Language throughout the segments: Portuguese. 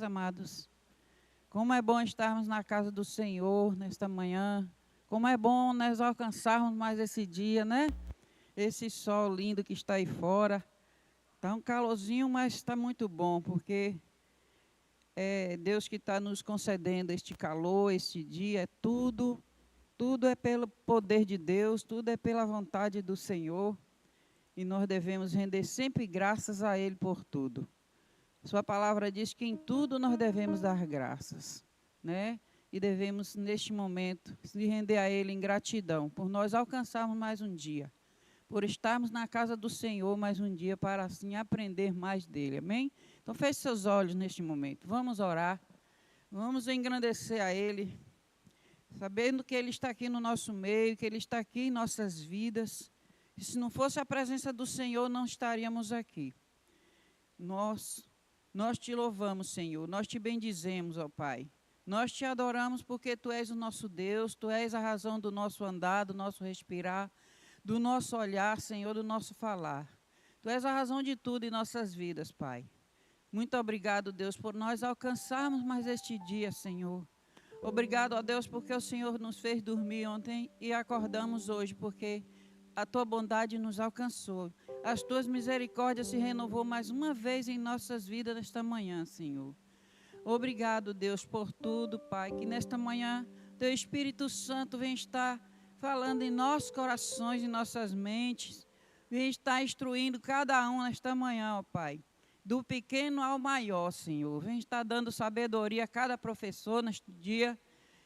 meus amados. Como é bom estarmos na casa do Senhor nesta manhã. Como é bom nós alcançarmos mais esse dia, né? Esse sol lindo que está aí fora. Está um calorzinho, mas está muito bom, porque é Deus que está nos concedendo este calor, este dia. Tudo é pelo poder de Deus, tudo é pela vontade do Senhor. E nós devemos render sempre graças a Ele por tudo. Sua palavra diz que em tudo nós devemos dar graças, né? E devemos, neste momento, se render a Ele em gratidão, por nós alcançarmos mais um dia, por estarmos na casa do Senhor mais um dia, para assim aprender mais dEle, amém? Então feche seus olhos neste momento, vamos orar, vamos engrandecer a Ele, sabendo que Ele está aqui no nosso meio, que Ele está aqui em nossas vidas. E se não fosse a presença do Senhor, não estaríamos aqui. Nós te louvamos, Senhor, nós te bendizemos, ó Pai. Nós te adoramos porque Tu és o nosso Deus, Tu és a razão do nosso andar, do nosso respirar, do nosso olhar, Senhor, do nosso falar. Tu és a razão de tudo em nossas vidas, Pai. Muito obrigado, Deus, por nós alcançarmos mais este dia, Senhor. Obrigado, ó Deus, porque o Senhor nos fez dormir ontem e acordamos hoje, porque a Tua bondade nos alcançou. As Tuas misericórdias se renovou mais uma vez em nossas vidas nesta manhã, Senhor. Obrigado, Deus, por tudo, Pai, que nesta manhã Teu Espírito Santo vem estar falando em nossos corações, em nossas mentes, vem estar instruindo cada um nesta manhã, ó Pai, do pequeno ao maior, Senhor. Vem estar dando sabedoria a cada professor neste dia,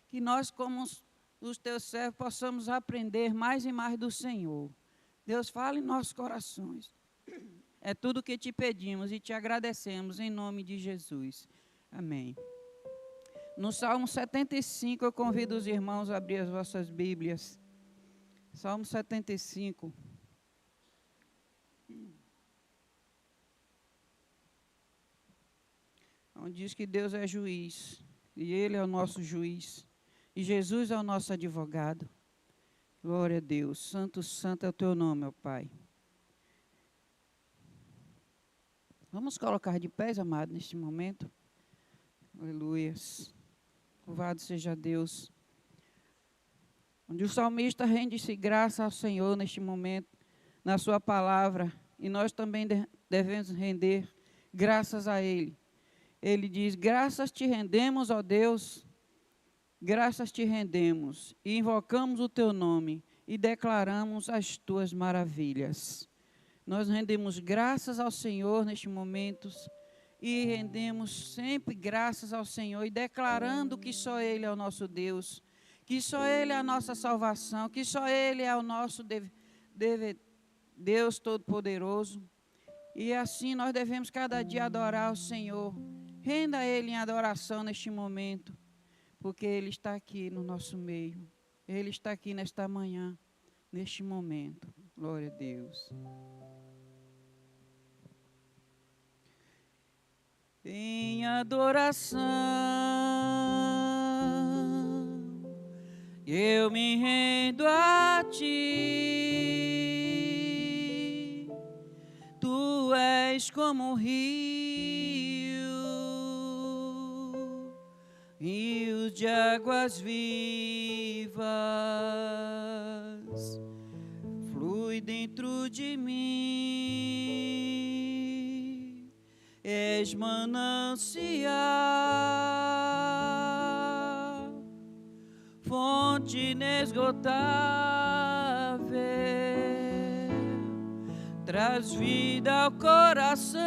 que nós, como os Teus servos, possamos aprender mais e mais do Senhor. Deus, fala em nossos corações. É tudo o que Te pedimos e Te agradecemos em nome de Jesus. Amém. No Salmo 75, eu convido os irmãos a abrir as vossas Bíblias. Salmo 75. Onde diz que Deus é juiz, e Ele é o nosso juiz, e Jesus é o nosso advogado. Glória a Deus. Santo, santo é o Teu nome, ó Pai. Vamos colocar de pés, amado, neste momento. Aleluias. Louvado seja Deus. Onde o salmista rende-se graça ao Senhor neste momento, na sua palavra, e nós também devemos render graças a Ele. Ele diz: graças te rendemos, ó Deus, graças te rendemos, e invocamos o Teu nome, e declaramos as Tuas maravilhas. Nós rendemos graças ao Senhor neste momento, e rendemos sempre graças ao Senhor, e declarando que só Ele é o nosso Deus, que só Ele é a nossa salvação, que só Ele é o nosso Deus Todo-Poderoso. E assim nós devemos cada dia adorar o Senhor. Renda a Ele em adoração neste momento, porque Ele está aqui no nosso meio. Ele está aqui nesta manhã, neste momento. Glória a Deus. Em adoração, eu me rendo a Ti. Tu és como um rios de águas vivas, flui dentro de mim, és manancial, fonte inesgotável, traz vida ao coração,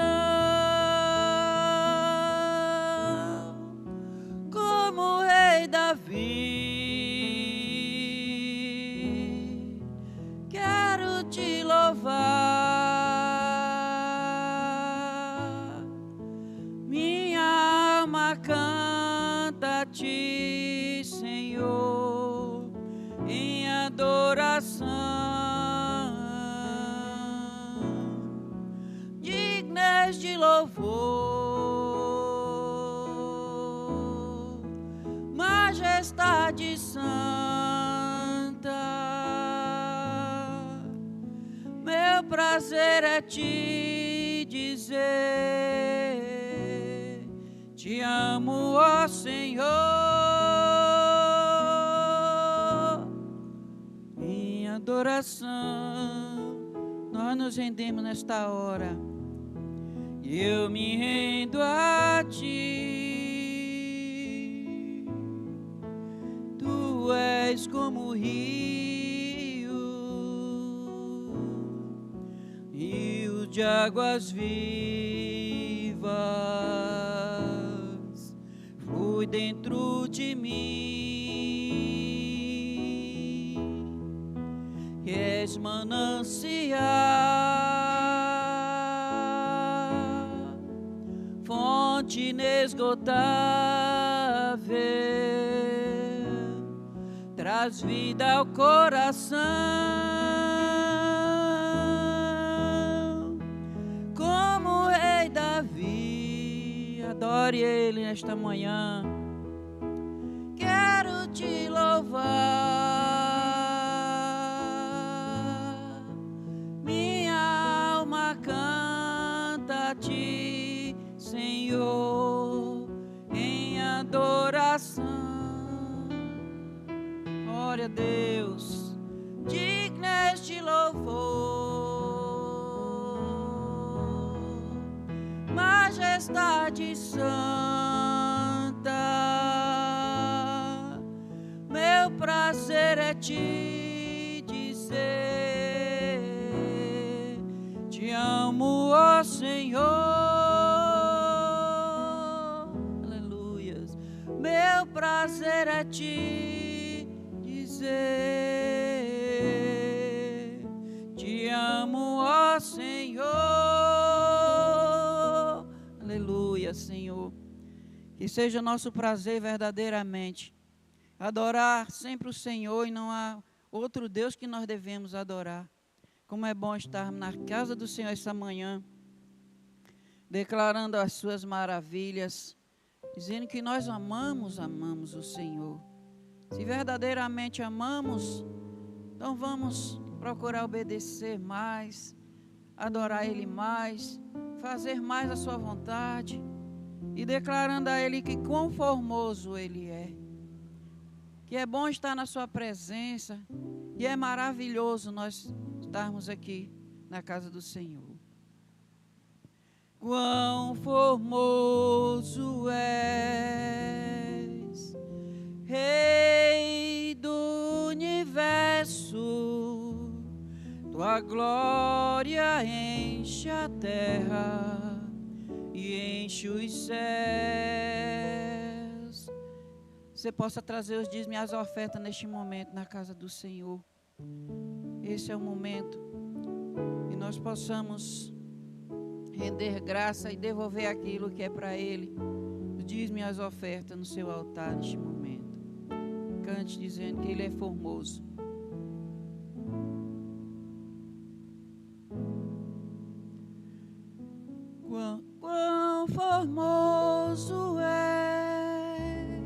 como o rei Davi. Quero te louvar, minha alma canta a Ti, Senhor, em adoração. Dignas de louvor, majestade santa, meu prazer é te dizer, te Te amo, ó Senhor, em adoração nós nos rendemos nesta hora. Eu me rendo a Ti. Tu és como o rio de águas vivas, flui dentro de mim, que és manancial, fonte inesgotável, traz vida ao coração. Como o rei Davi, adore Ele nesta manhã. Quero te louvar, minha alma canta a Ti, Senhor, em adoração. Glória a Deus, digno és de louvor, majestade santa. Meu prazer é te dizer: te amo, ó Senhor. Aleluias. Meu prazer é te dizer: te amo, ó Senhor. Aleluia, Senhor. Que seja nosso prazer verdadeiramente adorar sempre o Senhor, e não há outro Deus que nós devemos adorar. Como é bom estarmos na casa do Senhor essa manhã, declarando as suas maravilhas, dizendo que nós amamos o Senhor. Se verdadeiramente amamos, então vamos procurar obedecer mais, adorar Ele mais, fazer mais a sua vontade, e declarando a Ele que quão formoso Ele é, que é bom estar na sua presença, e é maravilhoso nós estarmos aqui na casa do Senhor. Quão formoso és, Rei do universo, tua glória enche a terra e enche os céus. Você possa trazer os dízimos e as ofertas neste momento na casa do Senhor. Esse é o momento que nós possamos render graça e devolver aquilo que é para Ele, os dízimos e as ofertas no seu altar neste momento. Cante dizendo que Ele é formoso. Quão formoso és,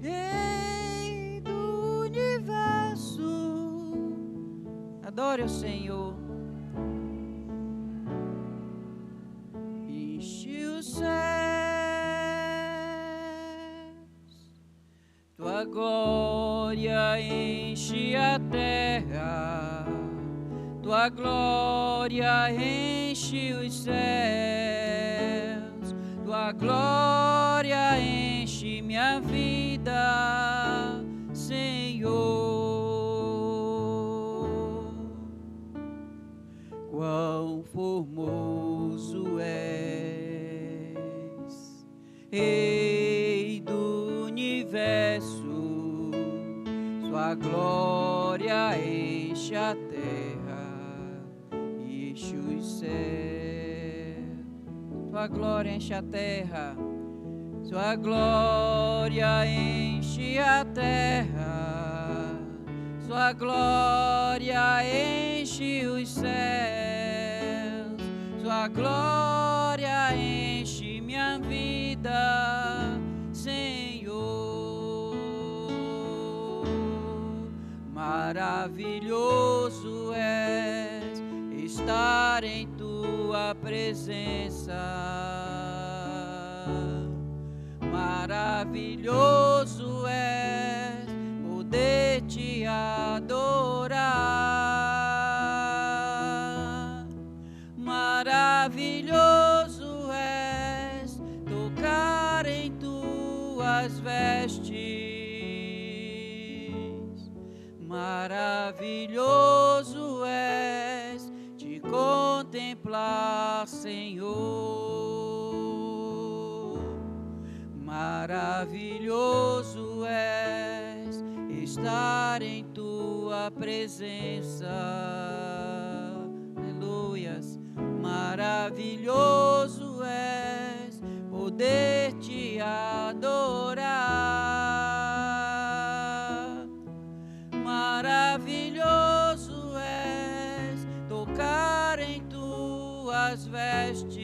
Rei do universo. Adore o Senhor. Enche os céus, tua glória enche a terra, tua glória enche os céus, tua glória enche minha vida, Senhor. Quão formoso és, Rei do universo, sua glória enche a terra e enche os céus. Sua glória enche a terra, sua glória enche a terra, sua glória enche os céus, sua glória enche minha vida, Senhor. Maravilhoso és estar em tua presença. maravilhoso és, poder te adorar. Maravilhoso és, tocar em tuas vestes. Maravilhoso és, te contemplar, Senhor. Maravilhoso és, estar em tua presença. Aleluias. Maravilhoso és, poder te adorar. Maravilhoso és, tocar em tuas vestes.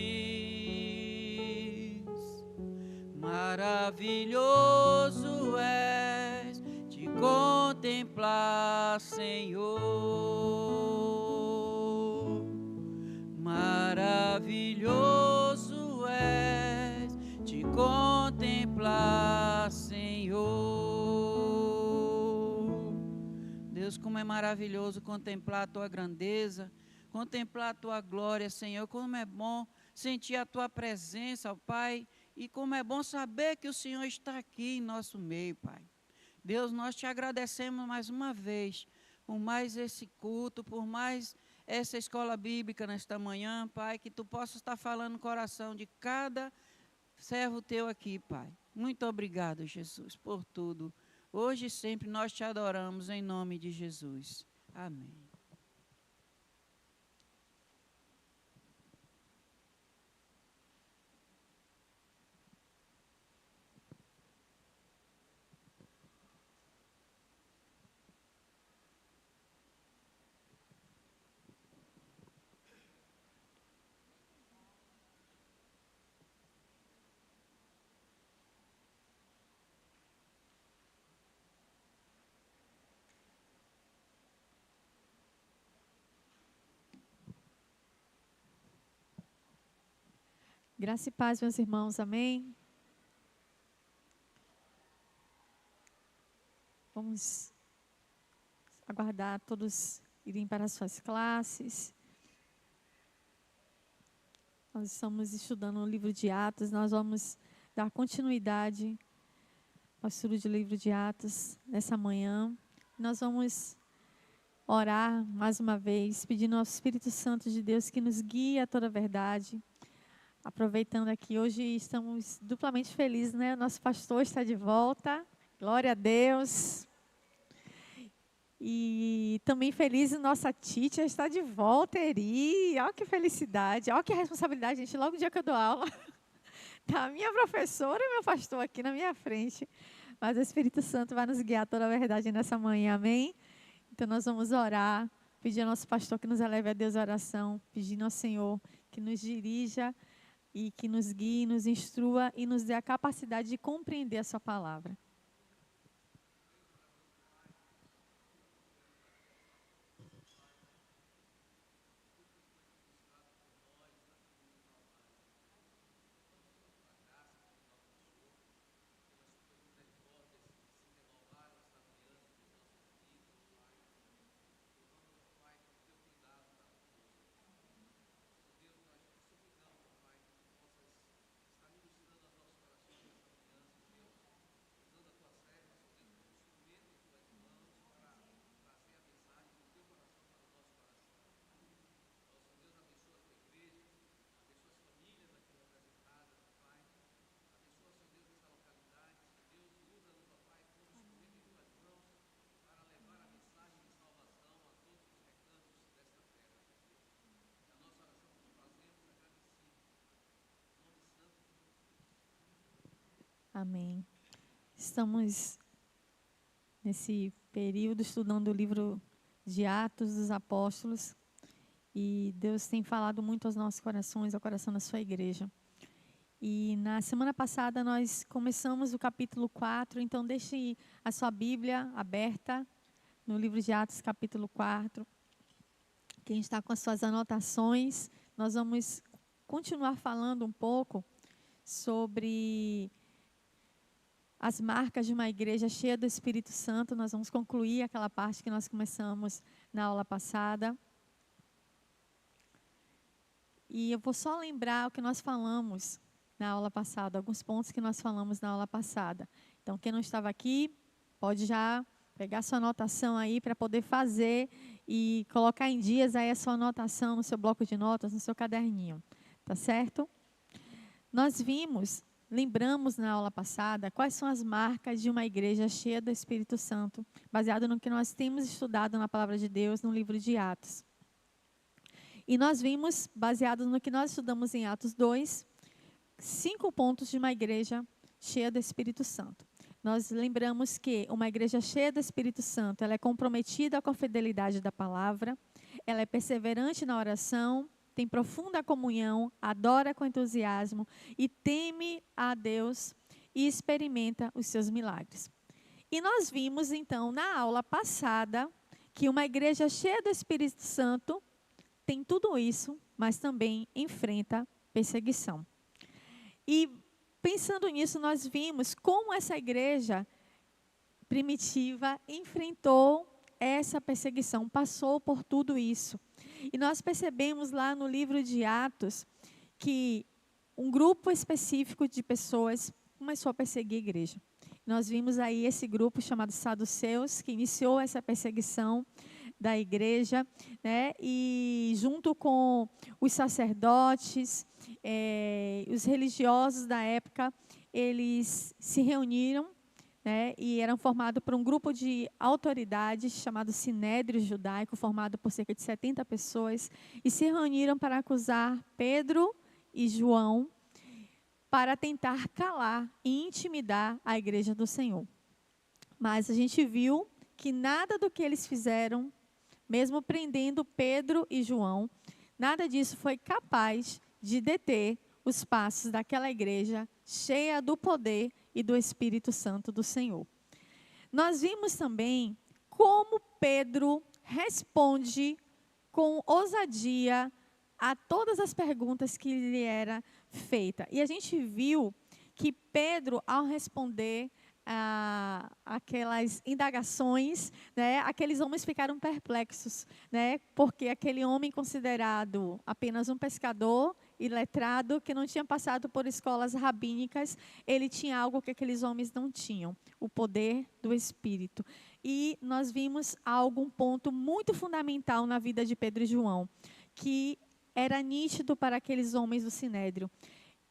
Maravilhoso és, te contemplar, Senhor. Maravilhoso és, te contemplar, Senhor. Deus, como é maravilhoso contemplar a tua grandeza, contemplar a tua glória, Senhor. Como é bom sentir a tua presença, ó Pai, e como é bom saber que o Senhor está aqui em nosso meio, Pai. Deus, nós te agradecemos mais uma vez por mais esse culto, por mais essa escola bíblica nesta manhã, Pai, que tu possas estar falando no coração de cada servo teu aqui, Pai. Muito obrigado, Jesus, por tudo. Hoje e sempre nós te adoramos em nome de Jesus. Amém. Graça e paz, meus irmãos, amém? Vamos aguardar todos irem para as suas classes. Nós estamos estudando o livro de Atos, nós vamos dar continuidade ao estudo do livro de Atos nessa manhã. Nós vamos orar mais uma vez, pedindo ao Espírito Santo de Deus que nos guie a toda a verdade. Aproveitando aqui, hoje estamos duplamente felizes, né? Nosso pastor está de volta, glória a Deus. E também feliz, nossa Títia está de volta, Eri. Olha que felicidade, olha que responsabilidade, gente. Logo no dia que eu dou aula, tá a minha professora e meu pastor aqui na minha frente. Mas o Espírito Santo vai nos guiar a toda a verdade nessa manhã, amém? Então nós vamos orar, pedir ao nosso pastor que nos eleve a Deus a oração, pedindo ao Senhor que nos dirija e que nos guie, nos instrua e nos dê a capacidade de compreender a sua palavra. Amém. Estamos nesse período estudando o livro de Atos dos Apóstolos e Deus tem falado muito aos nossos corações, ao coração da sua igreja. E na semana passada nós começamos o capítulo 4, então deixe a sua Bíblia aberta no livro de Atos, capítulo 4. Quem está com as suas anotações, nós vamos continuar falando um pouco sobre as marcas de uma igreja cheia do Espírito Santo. Nós vamos concluir aquela parte que nós começamos na aula passada. E eu vou só lembrar o que nós falamos na aula passada, alguns pontos que nós falamos na aula passada. Então, quem não estava aqui, pode já pegar sua anotação aí para poder fazer e colocar em dias aí a sua anotação no seu bloco de notas, no seu caderninho. Tá certo? Nós lembramos na aula passada quais são as marcas de uma igreja cheia do Espírito Santo, baseado no que nós temos estudado na Palavra de Deus, no livro de Atos. E nós vimos, baseado no que nós estudamos em Atos 2, 5 pontos de uma igreja cheia do Espírito Santo. Nós lembramos que uma igreja cheia do Espírito Santo, ela é comprometida com a fidelidade da palavra, ela é perseverante na oração, tem profunda comunhão, adora com entusiasmo e teme a Deus e experimenta os seus milagres. E nós vimos, então, na aula passada, que uma igreja cheia do Espírito Santo tem tudo isso, mas também enfrenta perseguição. E pensando nisso, nós vimos como essa igreja primitiva enfrentou essa perseguição, passou por tudo isso. E nós percebemos lá no livro de Atos que um grupo específico de pessoas começou a perseguir a igreja. Nós vimos aí esse grupo chamado Saduceus, que iniciou essa perseguição da igreja, né? E junto com os sacerdotes, os religiosos da época, eles se reuniram, né? E eram formados por um grupo de autoridades chamado Sinédrio Judaico, formado por cerca de 70 pessoas, e se reuniram para acusar Pedro e João para tentar calar e intimidar a igreja do Senhor. Mas a gente viu que nada do que eles fizeram, mesmo prendendo Pedro e João, nada disso foi capaz de deter os passos daquela igreja cheia do poder e do Espírito Santo do Senhor. Nós vimos também como Pedro responde com ousadia a todas as perguntas que lhe era feita. E a gente viu que Pedro, ao responder aquelas indagações, né, aqueles homens ficaram perplexos, né, porque aquele homem considerado apenas um pescador iletrado, que não tinha passado por escolas rabínicas, ele tinha algo que aqueles homens não tinham, o poder do Espírito. E nós vimos um ponto muito fundamental na vida de Pedro e João, que era nítido para aqueles homens do Sinédrio.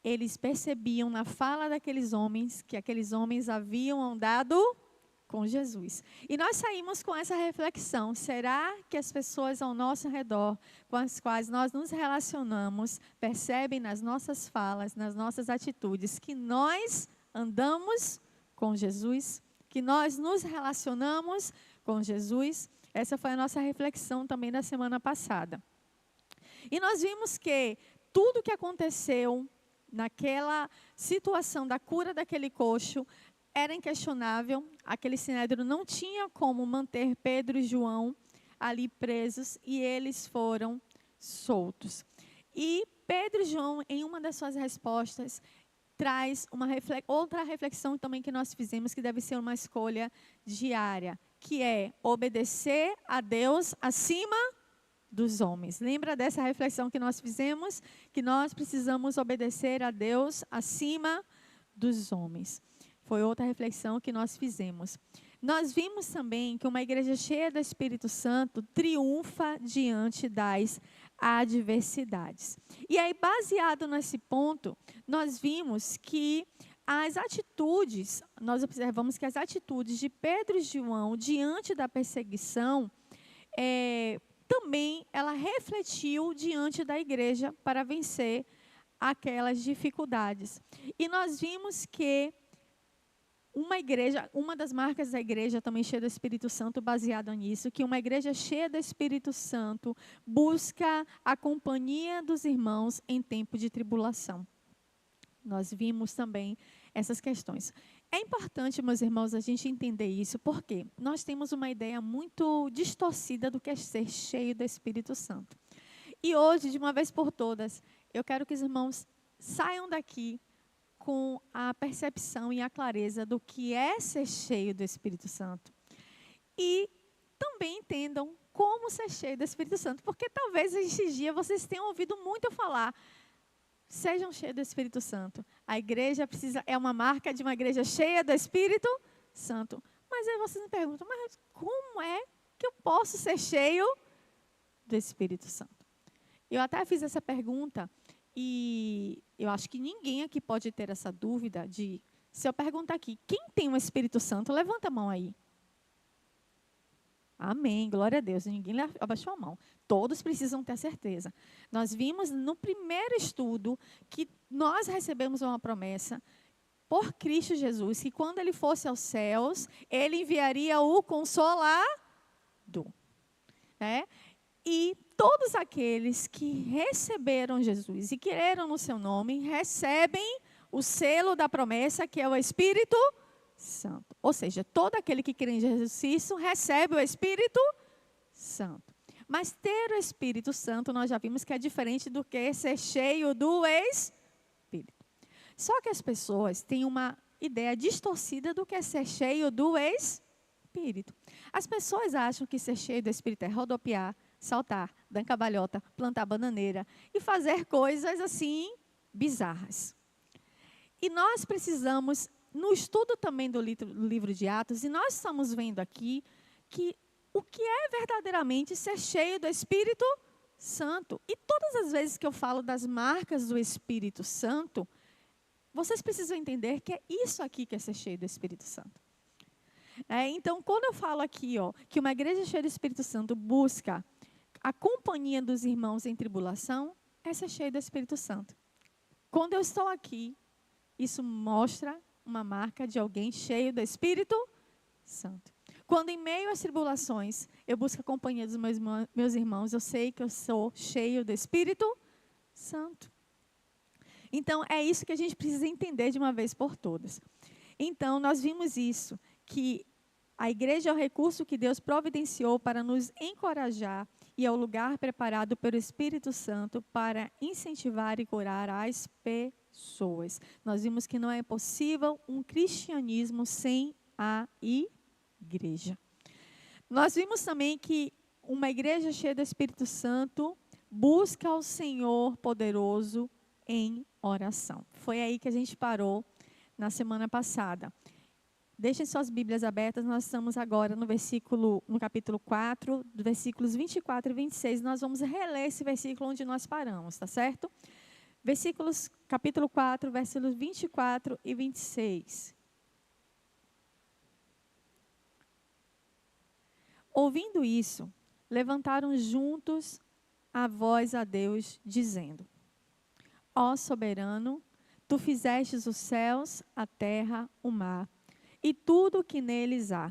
Eles percebiam na fala daqueles homens que aqueles homens haviam andado com Jesus. E nós saímos com essa reflexão: será que as pessoas ao nosso redor, com as quais nós nos relacionamos, percebem nas nossas falas, nas nossas atitudes, que nós andamos com Jesus? Que nós nos relacionamos com Jesus? Essa foi a nossa reflexão também da semana passada. E nós vimos que tudo que aconteceu naquela situação da cura daquele coxo era inquestionável. Aquele sinédrio não tinha como manter Pedro e João ali presos e eles foram soltos. E Pedro e João, em uma das suas respostas, traz outra reflexão também que nós fizemos, que deve ser uma escolha diária, que é obedecer a Deus acima dos homens. Lembra dessa reflexão que nós fizemos? Que nós precisamos obedecer a Deus acima dos homens. Foi outra reflexão que nós fizemos. Nós vimos também que uma igreja cheia do Espírito Santo triunfa diante das adversidades. E aí, baseado nesse ponto, nós vimos que nós observamos que as atitudes de Pedro e João diante da perseguição, também ela refletiu diante da igreja para vencer aquelas dificuldades. E nós vimos que uma das marcas da igreja também cheia do Espírito Santo, baseada nisso, que uma igreja cheia do Espírito Santo busca a companhia dos irmãos em tempo de tribulação. Nós vimos também essas questões. É importante, meus irmãos, a gente entender isso, porque nós temos uma ideia muito distorcida do que é ser cheio do Espírito Santo. E hoje, de uma vez por todas, eu quero que os irmãos saiam daqui com a percepção e a clareza do que é ser cheio do Espírito Santo. E também entendam como ser cheio do Espírito Santo, porque talvez esses dias vocês tenham ouvido muito eu falar, sejam cheios do Espírito Santo. A igreja é uma marca de uma igreja cheia do Espírito Santo. Mas aí vocês me perguntam, mas como é que eu posso ser cheio do Espírito Santo? Eu até fiz essa pergunta e eu acho que ninguém aqui pode ter essa dúvida de, se eu perguntar aqui, quem tem o Espírito Santo, levanta a mão aí. Amém, glória a Deus. Ninguém abaixou a mão. Todos precisam ter certeza. Nós vimos no primeiro estudo que nós recebemos uma promessa por Cristo Jesus, que quando Ele fosse aos céus, Ele enviaria o Consolador. E todos aqueles que receberam Jesus e creram no seu nome, recebem o selo da promessa, que é o Espírito Santo. Ou seja, todo aquele que crê em Jesus Cristo recebe o Espírito Santo. Mas ter o Espírito Santo, nós já vimos que é diferente do que ser cheio do Espírito. Só que as pessoas têm uma ideia distorcida do que é ser cheio do Espírito. As pessoas acham que ser cheio do Espírito é rodopiar, saltar, dar cambalhota, plantar bananeira e fazer coisas assim bizarras. E nós precisamos, no estudo também do livro de Atos, e nós estamos vendo aqui que o que é verdadeiramente ser cheio do Espírito Santo. E todas as vezes que eu falo das marcas do Espírito Santo, vocês precisam entender que é isso aqui que é ser cheio do Espírito Santo. Então, quando eu falo aqui, que uma igreja cheia do Espírito Santo busca a companhia dos irmãos em tribulação, é ser cheio do Espírito Santo. Quando eu estou aqui, isso mostra uma marca de alguém cheio do Espírito Santo. Quando em meio às tribulações, eu busco a companhia dos meus irmãos, eu sei que eu sou cheio do Espírito Santo. Então, é isso que a gente precisa entender de uma vez por todas. Então, nós vimos isso, que a igreja é o recurso que Deus providenciou para nos encorajar e é o lugar preparado pelo Espírito Santo para incentivar e curar as pessoas. Nós vimos que não é possível um cristianismo sem a igreja. Nós vimos também que uma igreja cheia do Espírito Santo busca o Senhor poderoso em oração. Foi aí que a gente parou na semana passada. Deixem suas Bíblias abertas, nós estamos agora no capítulo 4, versículos 24 e 26. Nós vamos reler esse versículo onde nós paramos, tá certo? Capítulo 4, versículos 24 e 26. Ouvindo isso, levantaram juntos a voz a Deus, dizendo: Ó soberano, tu fizestes os céus, a terra, o mar, e tudo o que neles há.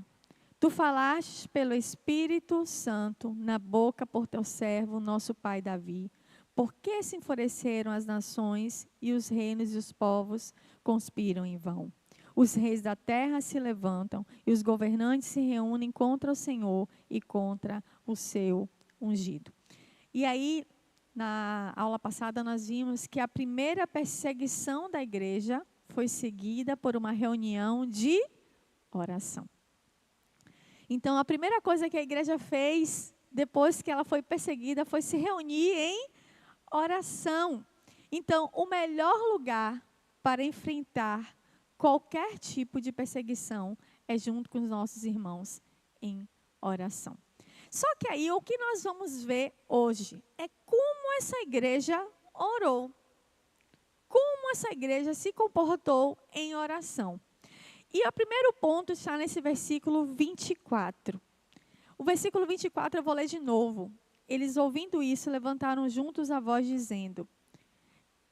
Tu falastes pelo Espírito Santo na boca por teu servo, nosso pai Davi. Por que se enfureceram as nações e os reinos e os povos conspiram em vão? Os reis da terra se levantam e os governantes se reúnem contra o Senhor e contra o seu ungido. E aí, na aula passada, nós vimos que a primeira perseguição da igreja foi seguida por uma reunião de oração. Então, a primeira coisa que a igreja fez, depois que ela foi perseguida, foi se reunir em oração. Então, o melhor lugar para enfrentar qualquer tipo de perseguição é junto com os nossos irmãos em oração. Só que aí o que nós vamos ver hoje é como essa igreja orou. Como essa igreja se comportou em oração. E o primeiro ponto está nesse versículo 24. O versículo 24 eu vou ler de novo. Eles, ouvindo isso, levantaram juntos a voz, dizendo...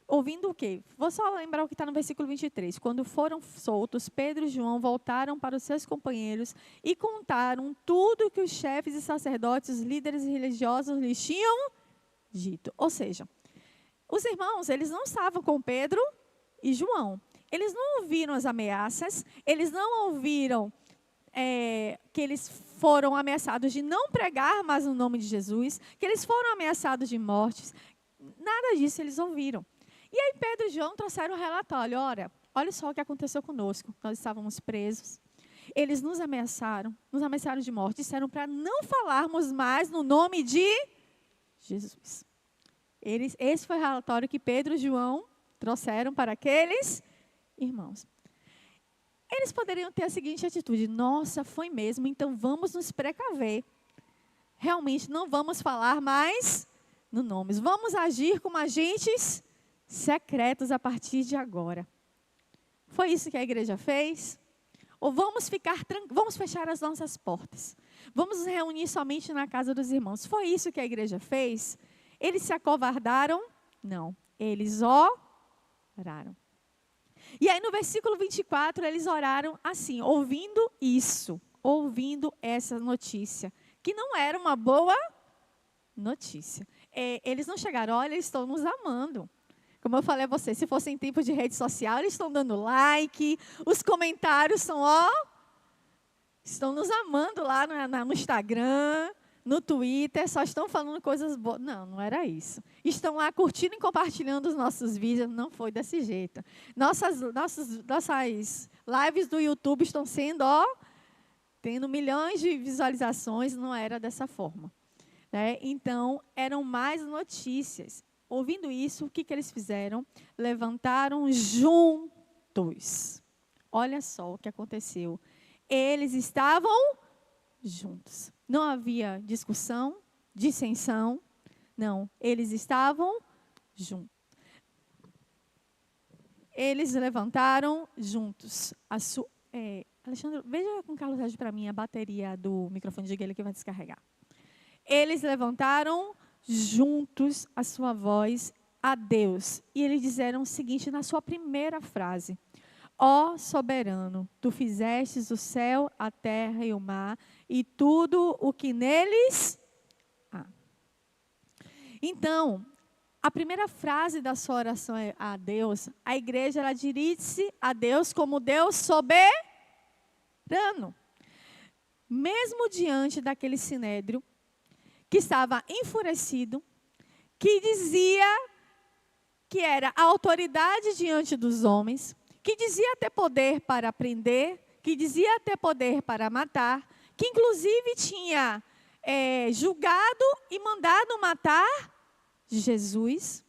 Ouvindo o quê? Vou só lembrar o que está no versículo 23. Quando foram soltos, Pedro e João voltaram para os seus companheiros e contaram tudo que os chefes e sacerdotes, os líderes religiosos lhes tinham dito. Ou seja, os irmãos, eles não estavam com Pedro e João. Eles não ouviram as ameaças, eles não ouviram que eles foram ameaçados de não pregar mais o nome de Jesus, que eles foram ameaçados de mortes. Nada disso eles ouviram. E aí Pedro e João trouxeram um relatório. Olha, olha só o que aconteceu conosco. Nós estávamos presos. Eles nos ameaçaram de morte. Disseram para não falarmos mais no nome de Jesus. Esse foi o relatório que Pedro e João trouxeram para aqueles irmãos. Eles poderiam ter a seguinte atitude: nossa, foi mesmo, então vamos nos precaver. Realmente não vamos falar mais no nome. Vamos agir como agentes secretos a partir de agora. Foi isso que a igreja fez? Ou vamos fechar as nossas portas? Vamos nos reunir somente na casa dos irmãos? Foi isso que a igreja fez? Eles se acovardaram? Não. Eles oraram. E aí no versículo 24, eles oraram assim, ouvindo essa notícia, que não era uma boa notícia. Eles não chegaram, olha, eles estão nos amando. Como eu falei a você, se fosse em tempo de rede social, eles estão dando like, os comentários são, estão nos amando lá no Instagram, no Twitter, só estão falando coisas boas. Não, não era isso. Estão lá curtindo e compartilhando os nossos vídeos, não foi desse jeito. Nossas lives do YouTube estão sendo, tendo milhões de visualizações, não era dessa forma. Né? Então, eram mais notícias. Ouvindo isso, o que eles fizeram? Levantaram juntos. Olha só o que aconteceu. Eles estavam juntos. Não havia discussão, dissensão. Não, eles estavam juntos. Eles levantaram juntos. Alexandre, veja com o Carlos Sérgio para mim a bateria do microfone de ele que vai descarregar. Eles levantaram juntos a sua voz a Deus. E eles disseram o seguinte na sua primeira frase: ó soberano, tu fizestes o céu, a terra e o mar, e tudo o que neles há. Então, a primeira frase da sua oração é a Deus. A igreja, ela dirige-se a Deus como Deus soberano. Mesmo diante daquele sinédrio, que estava enfurecido, que dizia que era a autoridade diante dos homens, que dizia ter poder para prender, que dizia ter poder para matar, que inclusive tinha julgado e mandado matar Jesus.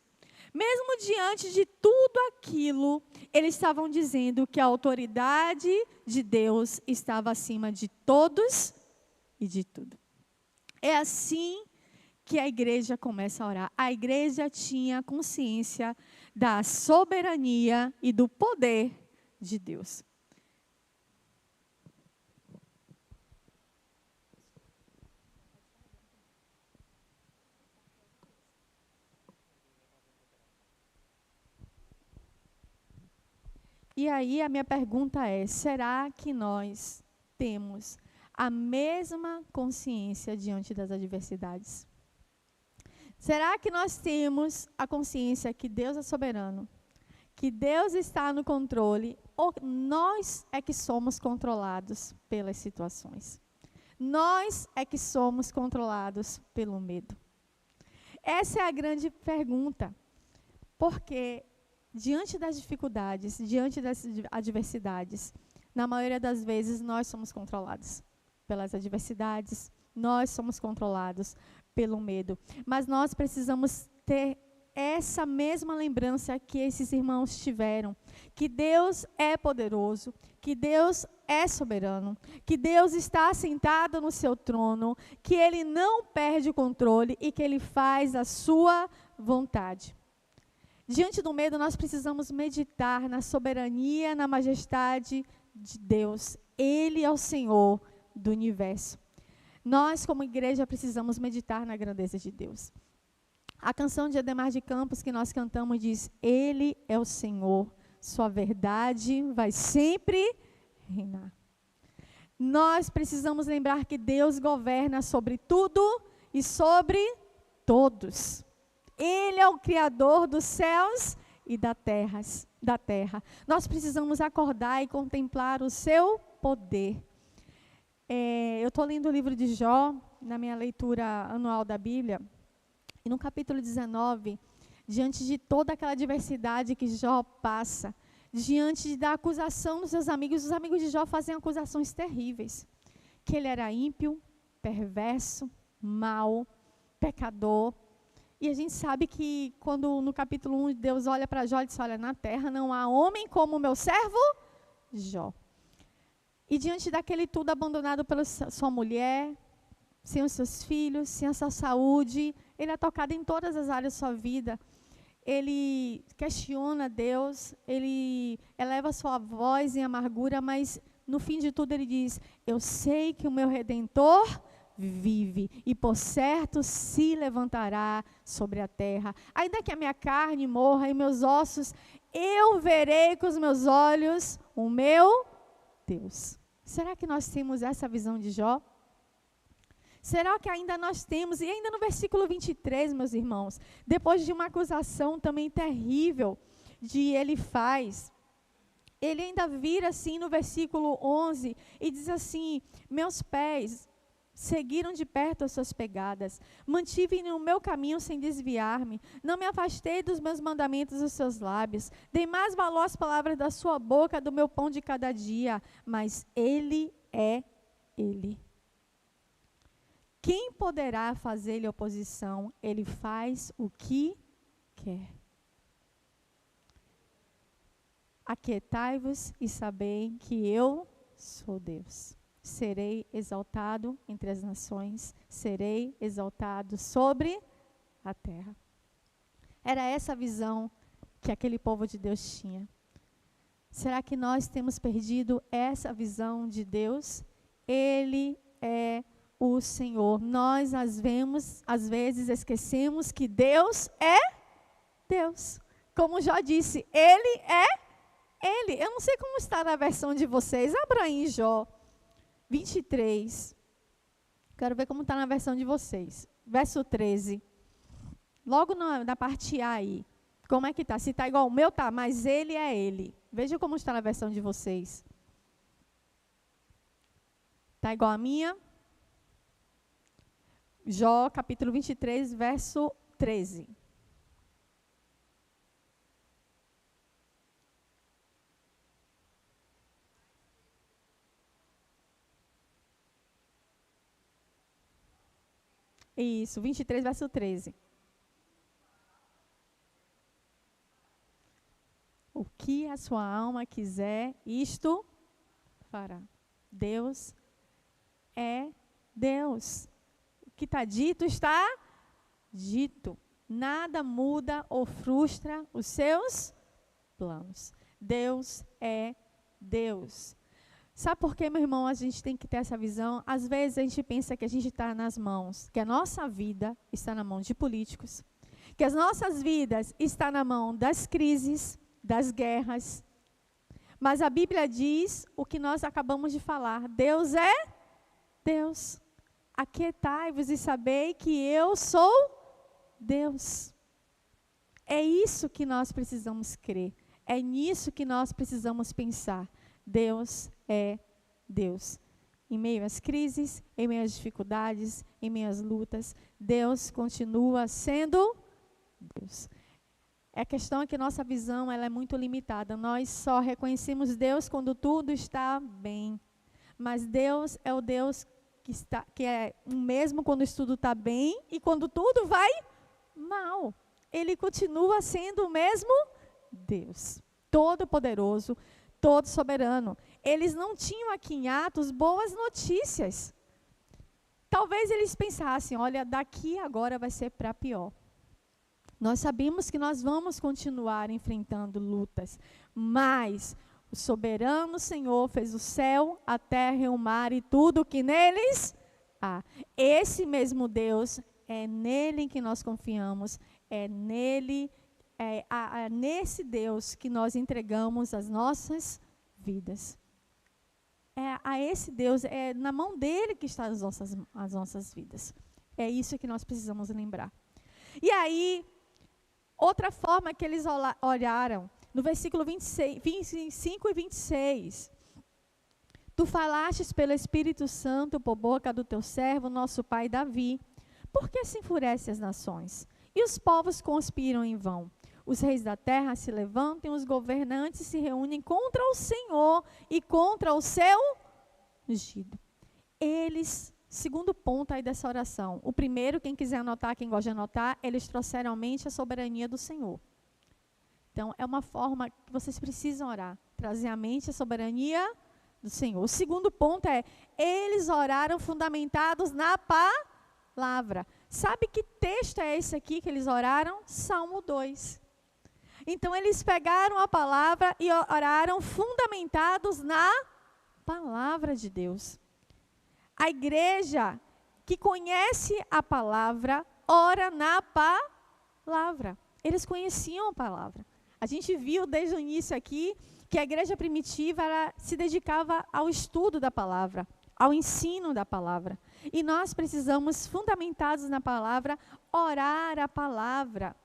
Mesmo diante de tudo aquilo, eles estavam dizendo que a autoridade de Deus estava acima de todos e de tudo. É assim que a igreja começa a orar. A igreja tinha consciência da soberania e do poder de Deus. E aí a minha pergunta é: será que nós temos a mesma consciência diante das adversidades? Será que nós temos a consciência que Deus é soberano, que Deus está no controle, ou nós é que somos controlados pelas situações? Nós é que somos controlados pelo medo. Essa é a grande pergunta, porque diante das dificuldades, diante das adversidades, na maioria das vezes nós somos controlados pelas adversidades, nós somos controlados pelo medo. Mas nós precisamos ter essa mesma lembrança que esses irmãos tiveram, que Deus é poderoso, que Deus é soberano, que Deus está assentado no seu trono, que Ele não perde o controle e que Ele faz a sua vontade. Diante do medo, nós precisamos meditar na soberania, na majestade de Deus. Ele é o Senhor do universo. Nós, como igreja, precisamos meditar na grandeza de Deus. A canção de Ademar de Campos que nós cantamos diz: Ele é o Senhor, sua verdade vai sempre reinar. Nós precisamos lembrar que Deus governa sobre tudo e sobre todos. Ele é o Criador dos céus e da terra. Nós precisamos acordar e contemplar o seu poder. Eu estou lendo o livro de Jó, na minha leitura anual da Bíblia, e no capítulo 19, diante de toda aquela diversidade que Jó passa, diante da acusação dos seus amigos. Os amigos de Jó fazem acusações terríveis. Que ele era ímpio, perverso, mau, pecador. E a gente sabe que quando no capítulo 1 Deus olha para Jó e diz, olha, na terra não há homem como o meu servo Jó. E diante daquele tudo abandonado pela sua mulher, sem os seus filhos, sem a sua saúde, ele é tocado em todas as áreas da sua vida. Ele questiona Deus, ele eleva sua voz em amargura, mas no fim de tudo ele diz, eu sei que o meu Redentor vive, e por certo se levantará sobre a terra. Ainda que a minha carne morra e meus ossos, eu verei com os meus olhos o meu Deus. Será que nós temos essa visão de Jó? Será que ainda nós temos? E ainda no versículo 23, meus irmãos, depois de uma acusação também terrível de Elifaz, ele ainda vira assim no versículo 11 e diz assim, meus pés seguiram de perto as suas pegadas, mantive no meu caminho sem desviar-me, não me afastei dos meus mandamentos dos seus lábios, dei mais valor às palavras da sua boca do meu pão de cada dia, mas ele é ele. Quem poderá fazer-lhe oposição? Ele faz o que quer. Aquietai-vos e sabei que eu sou Deus. Serei exaltado entre as nações, serei exaltado sobre a terra. Era essa a visão que aquele povo de Deus tinha. Será que nós temos perdido essa visão de Deus? Ele é o Senhor. Nós às vezes esquecemos que Deus é Deus. Como já disse, Ele é Ele. Eu não sei como está na versão de vocês. Abra aí Jó 23. Quero ver como está na versão de vocês. Verso 13. Logo na parte A aí. Como é que está? Se está igual ao meu, tá. Mas Ele é Ele. Veja como está na versão de vocês. Está igual a minha? Jó, capítulo 23, verso 13. Isso, 23, verso 13. O que a sua alma quiser, isto fará. Deus é Deus. O que está dito, está dito. Nada muda ou frustra os seus planos. Deus é Deus. Sabe por que, meu irmão, a gente tem que ter essa visão? Às vezes a gente pensa que a gente está nas mãos, que a nossa vida está na mão de políticos, que as nossas vidas estão na mão das crises, das guerras. Mas a Bíblia diz o que nós acabamos de falar. Deus é Deus. Aquietai-vos e sabei que eu sou Deus. É isso que nós precisamos crer. É nisso que nós precisamos pensar. Deus é Deus. Em meio às crises, em meio às dificuldades, em meio às lutas, Deus continua sendo Deus. A questão é que nossa visão ela é muito limitada. Nós só reconhecemos Deus quando tudo está bem. Mas Deus é o Deus que é o mesmo quando tudo está bem e quando tudo vai mal. Ele continua sendo o mesmo Deus, todo-poderoso, todo soberano. Eles não tinham aqui em Atos boas notícias. Talvez eles pensassem, olha, daqui agora vai ser para pior. Nós sabemos que nós vamos continuar enfrentando lutas, mas o soberano Senhor fez o céu, a terra e o mar e tudo que neles há. Esse mesmo Deus, é nele em que nós confiamos, é nesse Deus que nós entregamos as nossas vidas. É a esse Deus, é na mão dele que estão as nossas vidas. É isso que nós precisamos lembrar. E aí, outra forma que eles olharam, no versículo 25 e 26. Tu falastes pelo Espírito Santo por boca do teu servo, nosso pai Davi. Por que se enfurece as nações? E os povos conspiram em vão. Os reis da terra se levantam, os governantes se reúnem contra o Senhor e contra o seu ungido. Eles, segundo ponto aí dessa oração. O primeiro, quem quiser anotar, quem gosta de anotar, eles trouxeram à mente a soberania do Senhor. Então, é uma forma que vocês precisam orar. Trazer à mente a soberania do Senhor. O segundo ponto é, eles oraram fundamentados na palavra. Sabe que texto é esse aqui que eles oraram? Salmo 2. Então, eles pegaram a palavra e oraram fundamentados na palavra de Deus. A igreja que conhece a palavra, ora na palavra. Eles conheciam a palavra. A gente viu desde o início aqui que a igreja primitiva ela se dedicava ao estudo da palavra, ao ensino da palavra. E nós precisamos, fundamentados na palavra, orar a palavra.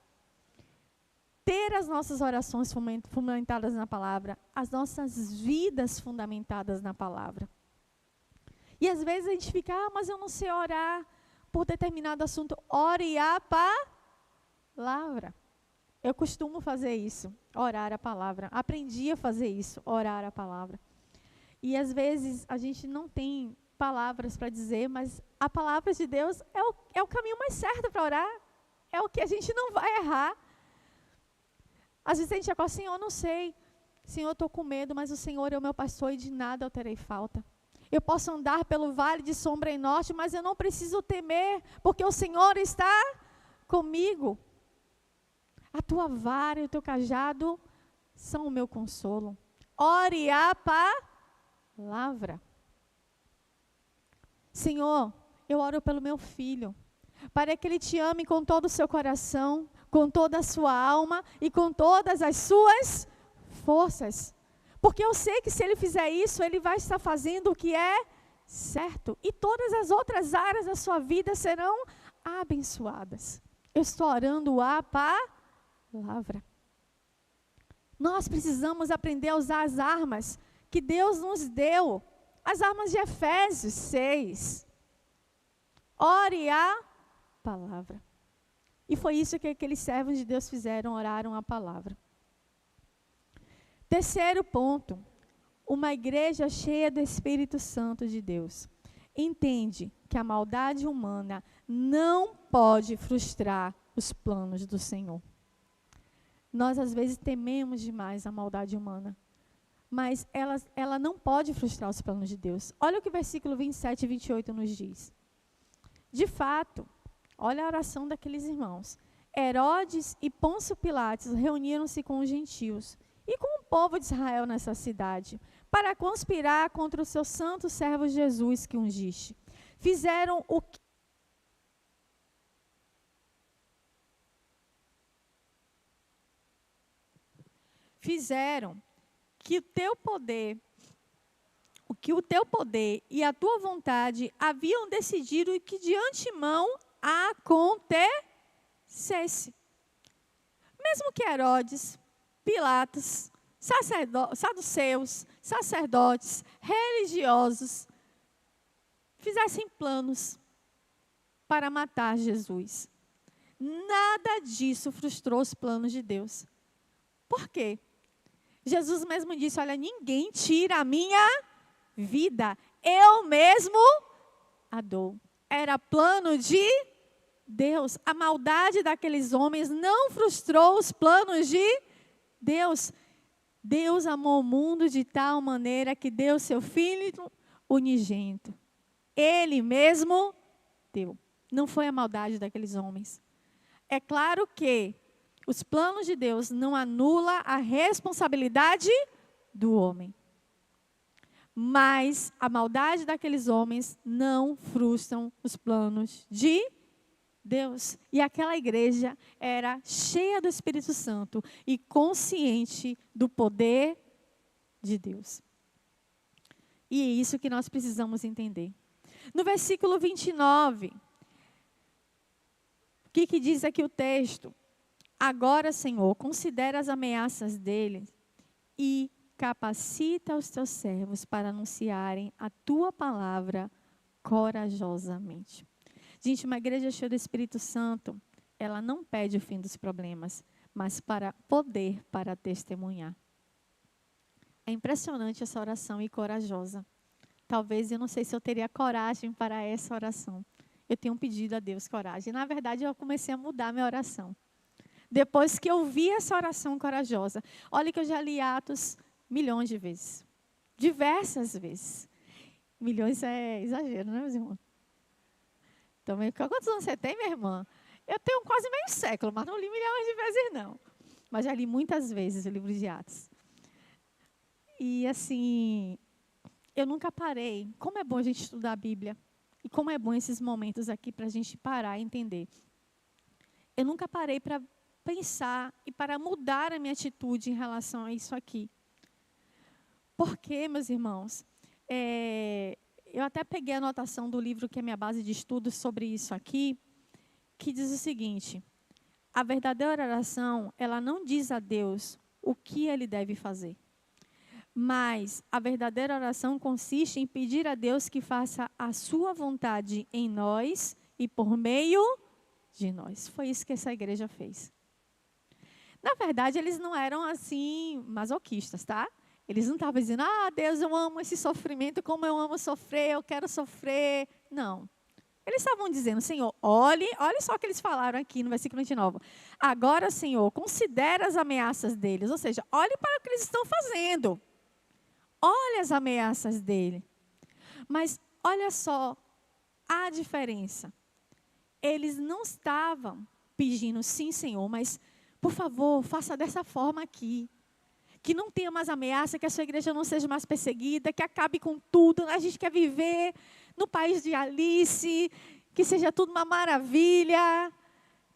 Ter as nossas orações fundamentadas na palavra, as nossas vidas fundamentadas na palavra. E às vezes a gente fica, mas eu não sei orar por determinado assunto. Ore a palavra. Eu costumo fazer isso, orar a palavra. Aprendi a fazer isso, orar a palavra. E às vezes a gente não tem palavras para dizer, mas a palavra de Deus é o caminho mais certo para orar. É o que a gente não vai errar. Às vezes a gente fala, Senhor, eu não sei. Senhor, eu estou com medo, mas o Senhor é o meu pastor e de nada eu terei falta. Eu posso andar pelo vale de sombra e norte, mas eu não preciso temer, porque o Senhor está comigo. A tua vara e o teu cajado são o meu consolo. Ore a palavra. Senhor, eu oro pelo meu filho, para que ele te ame com todo o seu coração, com toda a sua alma e com todas as suas forças. Porque eu sei que se ele fizer isso, ele vai estar fazendo o que é certo. E todas as outras áreas da sua vida serão abençoadas. Eu estou orando a palavra. Nós precisamos aprender a usar as armas que Deus nos deu. As armas de Efésios 6. Ore a palavra. E foi isso que aqueles servos de Deus fizeram, oraram a palavra. Terceiro ponto, uma igreja cheia do Espírito Santo de Deus entende que a maldade humana não pode frustrar os planos do Senhor. Nós às vezes tememos demais a maldade humana, mas ela não pode frustrar os planos de Deus. Olha o que o versículo 27 e 28 nos diz. De fato, olha a oração daqueles irmãos. Herodes e Pôncio Pilatos reuniram-se com os gentios e com o povo de Israel nessa cidade, para conspirar contra o seu santo servo Jesus que ungiste. Fizeram o que o teu poder e a tua vontade haviam decidido que de antemão acontecesse. Mesmo que Herodes, Pilatos, saduceus, sacerdotes, religiosos, fizessem planos para matar Jesus. Nada disso frustrou os planos de Deus. Por quê? Jesus mesmo disse, olha, ninguém tira a minha vida, eu mesmo a dou. Era plano de Deus. A maldade daqueles homens não frustrou os planos de Deus. Deus amou o mundo de tal maneira que deu seu Filho unigênito. Ele mesmo deu. Não foi a maldade daqueles homens. É claro que os planos de Deus não anulam a responsabilidade do homem. Mas a maldade daqueles homens não frustram os planos de Deus. E aquela igreja era cheia do Espírito Santo e consciente do poder de Deus. E é isso que nós precisamos entender. No versículo 29, o que diz aqui o texto? Agora, Senhor, considera as ameaças dele e capacita os teus servos para anunciarem a tua palavra corajosamente. Gente, uma igreja cheia do Espírito Santo, ela não pede o fim dos problemas, mas para poder para testemunhar. É impressionante essa oração e corajosa. Talvez eu não sei se eu teria coragem para essa oração. Eu tenho pedido a Deus coragem. Na verdade, eu comecei a mudar minha oração. Depois que eu vi essa oração corajosa. Olha que eu já li Atos milhões de vezes. Diversas vezes. Milhões é exagero, né, meus irmãos? Também, quantos anos você tem, minha irmã? Eu tenho quase meio século, mas não li milhões de vezes, não. Mas já li muitas vezes o livro de Atos. E, assim, eu nunca parei. Como é bom a gente estudar a Bíblia. E como é bom esses momentos aqui para a gente parar e entender. Eu nunca parei para pensar e para mudar a minha atitude em relação a isso aqui. Porque, meus irmãos, eu até peguei a anotação do livro que é minha base de estudos sobre isso aqui, que diz o seguinte: a verdadeira oração, ela não diz a Deus o que Ele deve fazer. Mas a verdadeira oração consiste em pedir a Deus que faça a sua vontade em nós e por meio de nós. Foi isso que essa igreja fez. Na verdade, eles não eram assim masoquistas, tá? Eles não estavam dizendo, Deus, eu amo esse sofrimento, como eu amo sofrer, eu quero sofrer. Não. Eles estavam dizendo, Senhor, olhe só o que eles falaram aqui no versículo 29. Agora, Senhor, considere as ameaças deles. Ou seja, olhe para o que eles estão fazendo. Olha as ameaças dele. Mas olha só a diferença. Eles não estavam pedindo, sim, Senhor, mas, por favor, faça dessa forma aqui. Que não tenha mais ameaça, que a sua igreja não seja mais perseguida, que acabe com tudo. A gente quer viver no país de Alice, que seja tudo uma maravilha,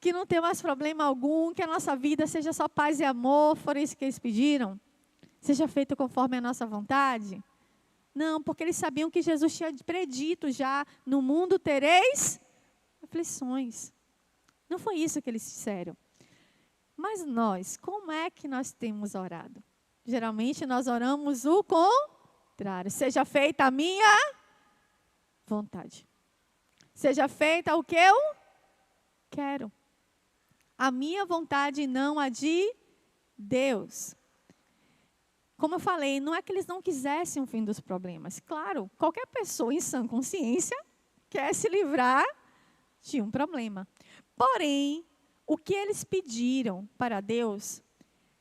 que não tenha mais problema algum, que a nossa vida seja só paz e amor. Foi isso que eles pediram? Seja feito conforme a nossa vontade? Não, porque eles sabiam que Jesus tinha predito já, no mundo tereis aflições. Não foi isso que eles disseram. Mas nós, como é que nós temos orado? Geralmente nós oramos o contrário. Seja feita a minha vontade. Seja feita o que eu quero. A minha vontade, não a de Deus. Como eu falei, não é que eles não quisessem o fim dos problemas. Claro, qualquer pessoa em sã consciência quer se livrar de um problema. Porém, o que eles pediram para Deus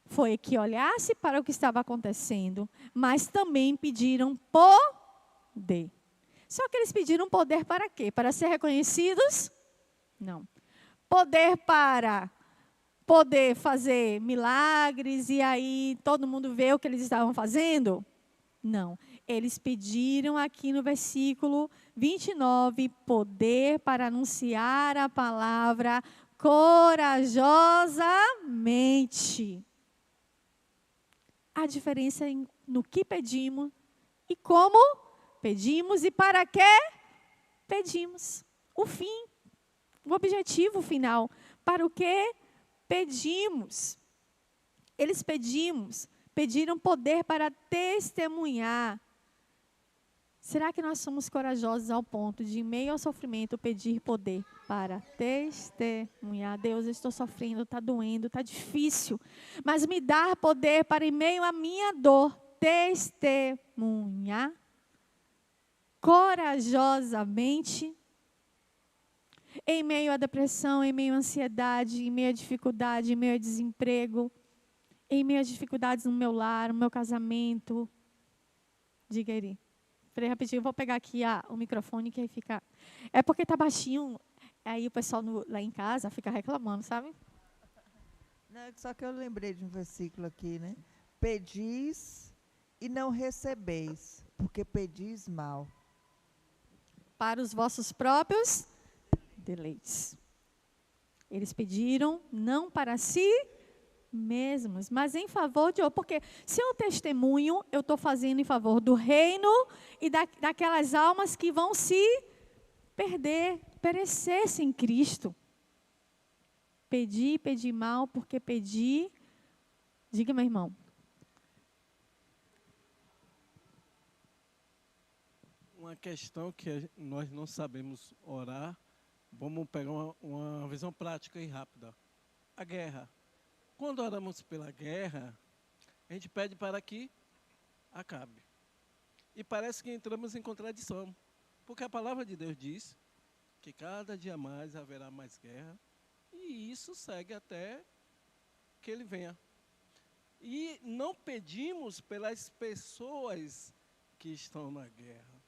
foi que olhasse para o que estava acontecendo, mas também pediram poder. Só que eles pediram poder para quê? Para ser reconhecidos? Não. Poder para poder fazer milagres e aí todo mundo vê o que eles estavam fazendo? Não. Eles pediram aqui no versículo 29, poder para anunciar a palavra corajosamente. A diferença no que pedimos e como pedimos e para que pedimos. O fim, o objetivo final, para o que pedimos. Eles pediram poder para testemunhar. Será que nós somos corajosos ao ponto de, em meio ao sofrimento, pedir poder para testemunhar? Deus, eu estou sofrendo, está doendo, está difícil. Mas me dar poder para, em meio à minha dor, testemunhar corajosamente. Em meio à depressão, em meio à ansiedade, em meio à dificuldade, em meio ao desemprego, em meio às dificuldades no meu lar, no meu casamento. Diga, Eri. Peraí, rapidinho, eu vou pegar aqui o microfone que aí fica... É porque está baixinho, aí o pessoal lá em casa fica reclamando, sabe? Não, só que eu lembrei de um versículo aqui, né? Pedis e não recebeis, porque pedis mal. Para os vossos próprios deleites. Eles pediram não para si mesmos, mas em favor de outro. Porque se eu testemunho, eu estou fazendo em favor do reino e daquelas almas que vão se perecer sem Cristo. Pedi mal, porque pedi. Diga, meu irmão. Uma questão que nós não sabemos orar, vamos pegar uma visão prática e rápida. A guerra. Quando oramos pela guerra, a gente pede para que acabe. E parece que entramos em contradição, porque a palavra de Deus diz que cada dia mais haverá mais guerra, e isso segue até que ele venha. E não pedimos pelas pessoas que estão na guerra.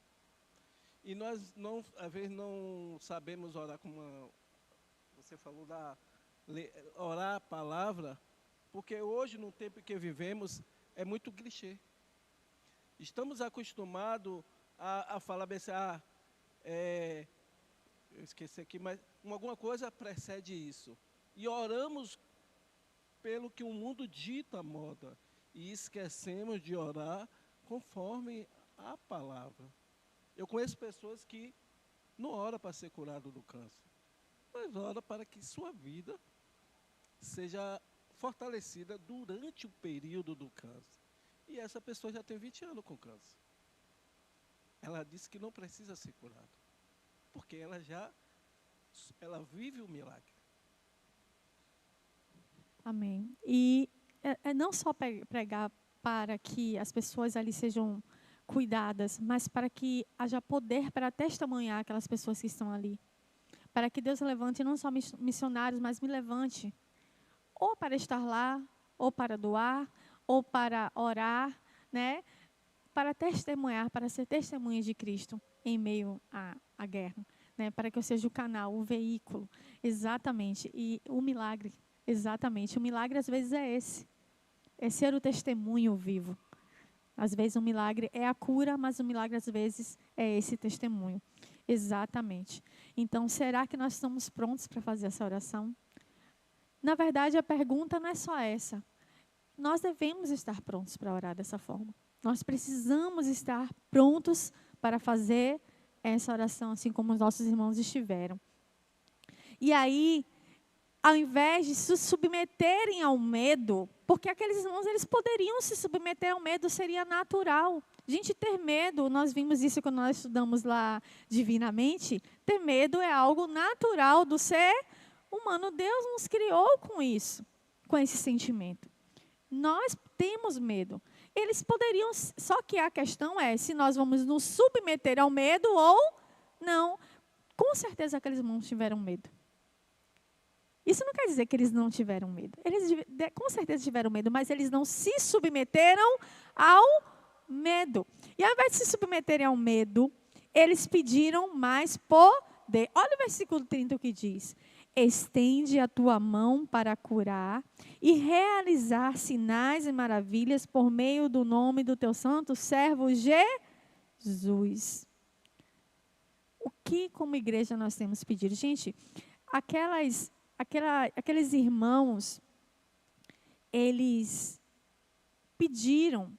E nós, não, às vezes, não sabemos orar como você falou, orar a palavra, porque hoje, no tempo que vivemos, é muito clichê. Estamos acostumados a falar bem assim, eu esqueci aqui, mas alguma coisa precede isso. E oramos pelo que o mundo dita a moda. E esquecemos de orar conforme a palavra. Eu conheço pessoas que não oram para ser curado do câncer, mas oram para que sua vida seja fortalecida durante o período do câncer. E essa pessoa já tem 20 anos com câncer. Ela disse que não precisa ser curada, porque ela vive o milagre. Amém. E é não só pregar para que as pessoas ali sejam cuidadas, mas para que haja poder para testemunhar aquelas pessoas que estão ali. Para que Deus levante não só missionários, mas me levante ou para estar lá, ou para doar, ou para orar, né? Para testemunhar, para ser testemunha de Cristo em meio à guerra, né? Para que eu seja o canal, o veículo, exatamente. E o milagre, exatamente. O milagre às vezes é ser o testemunho vivo. Às vezes o milagre é a cura, mas o milagre às vezes é esse testemunho. Exatamente. Então, será que nós estamos prontos para fazer essa oração? Na verdade, a pergunta não é só essa. Nós devemos estar prontos para orar dessa forma. Nós precisamos estar prontos para fazer essa oração, assim como os nossos irmãos estiveram. E aí, ao invés de se submeterem ao medo, porque aqueles irmãos, eles poderiam se submeter ao medo, seria natural. Gente, ter medo, nós vimos isso quando nós estudamos lá divinamente, ter medo é algo natural do ser humano. Deus nos criou com isso, com esse sentimento. Nós temos medo. Eles poderiam, só que a questão é se nós vamos nos submeter ao medo ou não. Com certeza aqueles irmãos tiveram medo. Isso não quer dizer que eles não tiveram medo. Eles com certeza tiveram medo, mas eles não se submeteram ao medo. E ao invés de se submeterem ao medo, eles pediram mais poder. Olha o versículo 30 o que diz. Estende a tua mão para curar e realizar sinais e maravilhas por meio do nome do teu santo servo Jesus. O que como igreja nós temos pedido? Gente, aqueles irmãos, eles pediram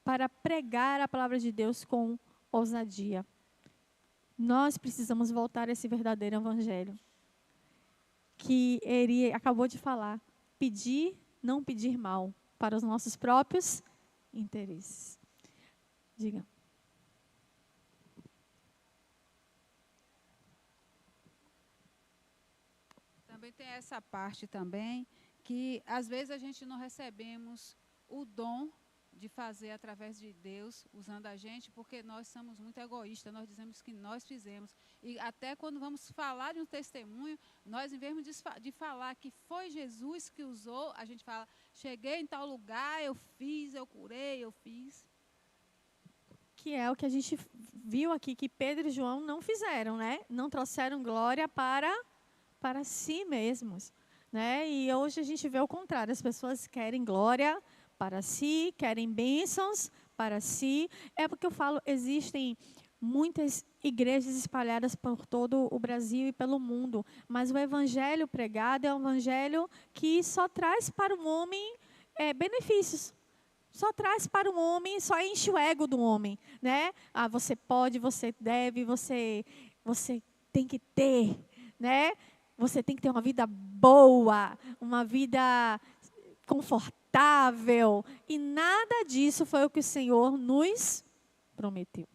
para pregar a palavra de Deus com ousadia. Nós precisamos voltar a esse verdadeiro evangelho. Que ele acabou de falar, pedir, não pedir mal, para os nossos próprios interesses. Diga. Também tem essa parte também, que às vezes a gente não recebemos o dom de fazer através de Deus, usando a gente, porque nós somos muito egoístas, nós dizemos que nós fizemos. E até quando vamos falar de um testemunho, nós, em vez de falar que foi Jesus que usou, a gente fala, cheguei em tal lugar, eu fiz, eu curei, eu fiz. Que é o que a gente viu aqui, que Pedro e João não fizeram, né? Não trouxeram glória para si mesmos, né? E hoje a gente vê o contrário, as pessoas querem glória para si, querem bênçãos para si. É porque eu falo, existem muitas igrejas espalhadas por todo o Brasil e pelo mundo, mas o evangelho pregado é um evangelho que só traz para o homem benefícios. Só traz para o homem, só enche o ego do homem, né? Ah, você pode, você deve, você tem que ter, né? Você tem que ter uma vida boa, uma vida confortável. E nada disso foi o que o Senhor nos prometeu.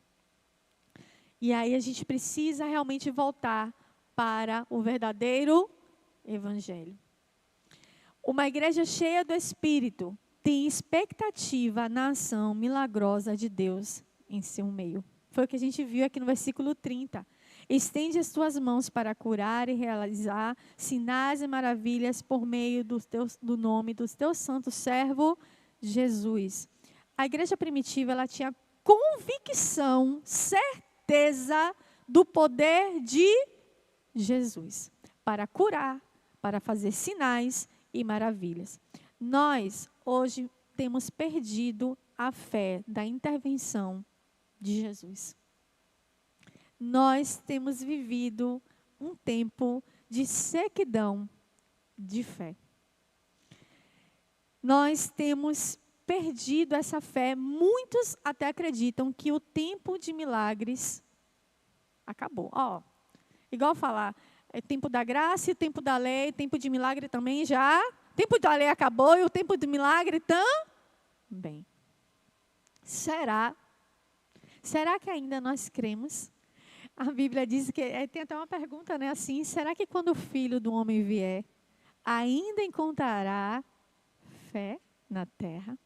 E aí a gente precisa realmente voltar para o verdadeiro evangelho. Uma igreja cheia do Espírito tem expectativa na ação milagrosa de Deus em seu meio. Foi o que a gente viu aqui no versículo 30. Estende as tuas mãos para curar e realizar sinais e maravilhas por meio do nome do teu santo servo Jesus. A igreja primitiva, ela tinha convicção, certeza do poder de Jesus para curar, para fazer sinais e maravilhas. Nós, hoje, temos perdido a fé da intervenção de Jesus. Nós temos vivido um tempo de sequidão de fé. Nós temos perdido essa fé. Muitos até acreditam que o tempo de milagres acabou. Igual falar, é tempo da graça e o tempo da lei, tempo de milagre também já. O tempo da lei acabou e o tempo de milagre também. Será? Será que ainda nós cremos? A Bíblia diz que, tem até uma pergunta, né, assim, será que quando o Filho do Homem vier, ainda encontrará fé na terra?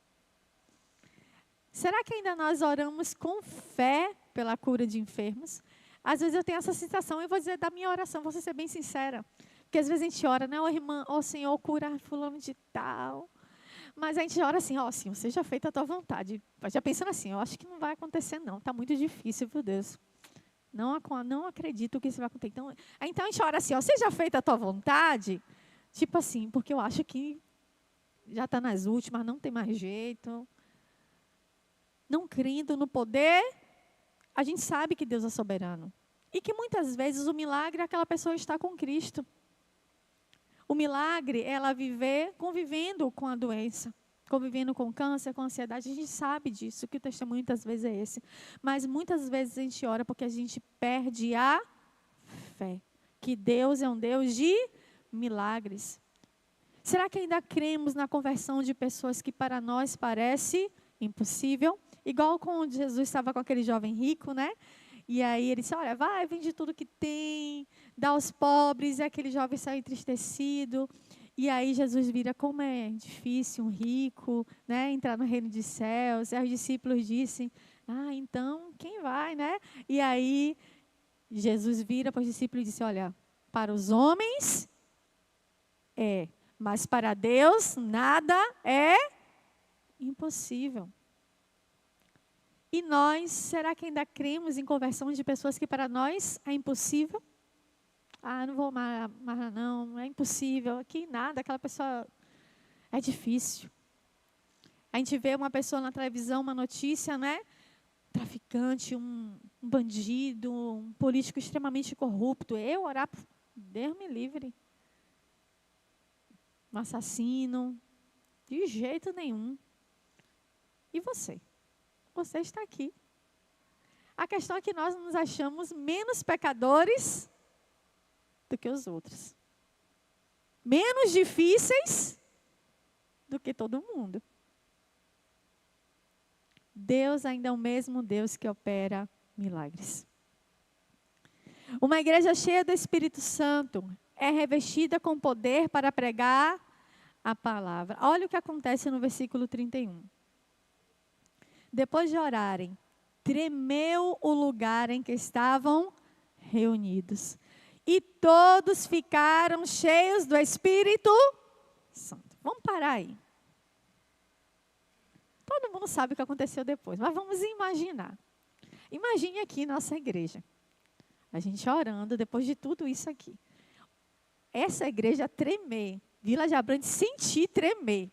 Será que ainda nós oramos com fé pela cura de enfermos? Às vezes eu tenho essa sensação, eu vou dizer da minha oração, vou ser bem sincera. Porque às vezes a gente ora, né, irmã, Senhor, cura fulano de tal. Mas a gente ora assim, Senhor, seja feita a tua vontade. Já pensando assim, eu acho que não vai acontecer não, está muito difícil, viu Deus. Não acredito que isso vai acontecer. Então a gente ora assim, seja feita a tua vontade. Tipo assim, porque eu acho que já está nas últimas, não tem mais jeito. Não crendo no poder, a gente sabe que Deus é soberano. E que muitas vezes o milagre é aquela pessoa estar com Cristo. O milagre é ela convivendo com a doença. Convivendo com câncer, com ansiedade. A gente sabe disso, que o testemunho muitas vezes é esse. Mas muitas vezes a gente ora porque a gente perde a fé. Que Deus é um Deus de milagres. Será que ainda cremos na conversão de pessoas que para nós parece impossível? Igual quando Jesus estava com aquele jovem rico, né? E aí ele disse, olha, vai, vende tudo que tem, dá aos pobres. E aquele jovem saiu entristecido. E aí Jesus vira, como é difícil um rico, né, entrar no reino dos céus. E os discípulos dizem, então quem vai, né? E aí Jesus vira para os discípulos e disse, olha, para os homens mas para Deus nada é impossível. E nós, será que ainda cremos em conversão de pessoas que para nós é impossível? Não vou mais não é impossível. Aqui nada, aquela pessoa é difícil. A gente vê uma pessoa na televisão, uma notícia, né? Traficante, um bandido, um político extremamente corrupto. Eu orar, Deus me livre. Um assassino, de jeito nenhum. E você? Você está aqui. A questão é que nós nos achamos menos pecadores do que os outros. Menos difíceis do que todo mundo. Deus ainda é o mesmo Deus que opera milagres. Uma igreja cheia do Espírito Santo é revestida com poder para pregar a palavra. Olha o que acontece no versículo 31. Depois de orarem, tremeu o lugar em que estavam reunidos. E todos ficaram cheios do Espírito Santo. Vamos parar aí. Todo mundo sabe o que aconteceu depois, mas vamos imaginar. Imagine aqui nossa igreja. A gente orando depois de tudo isso aqui. Essa igreja tremer. Vila de Abrantes sentir tremer.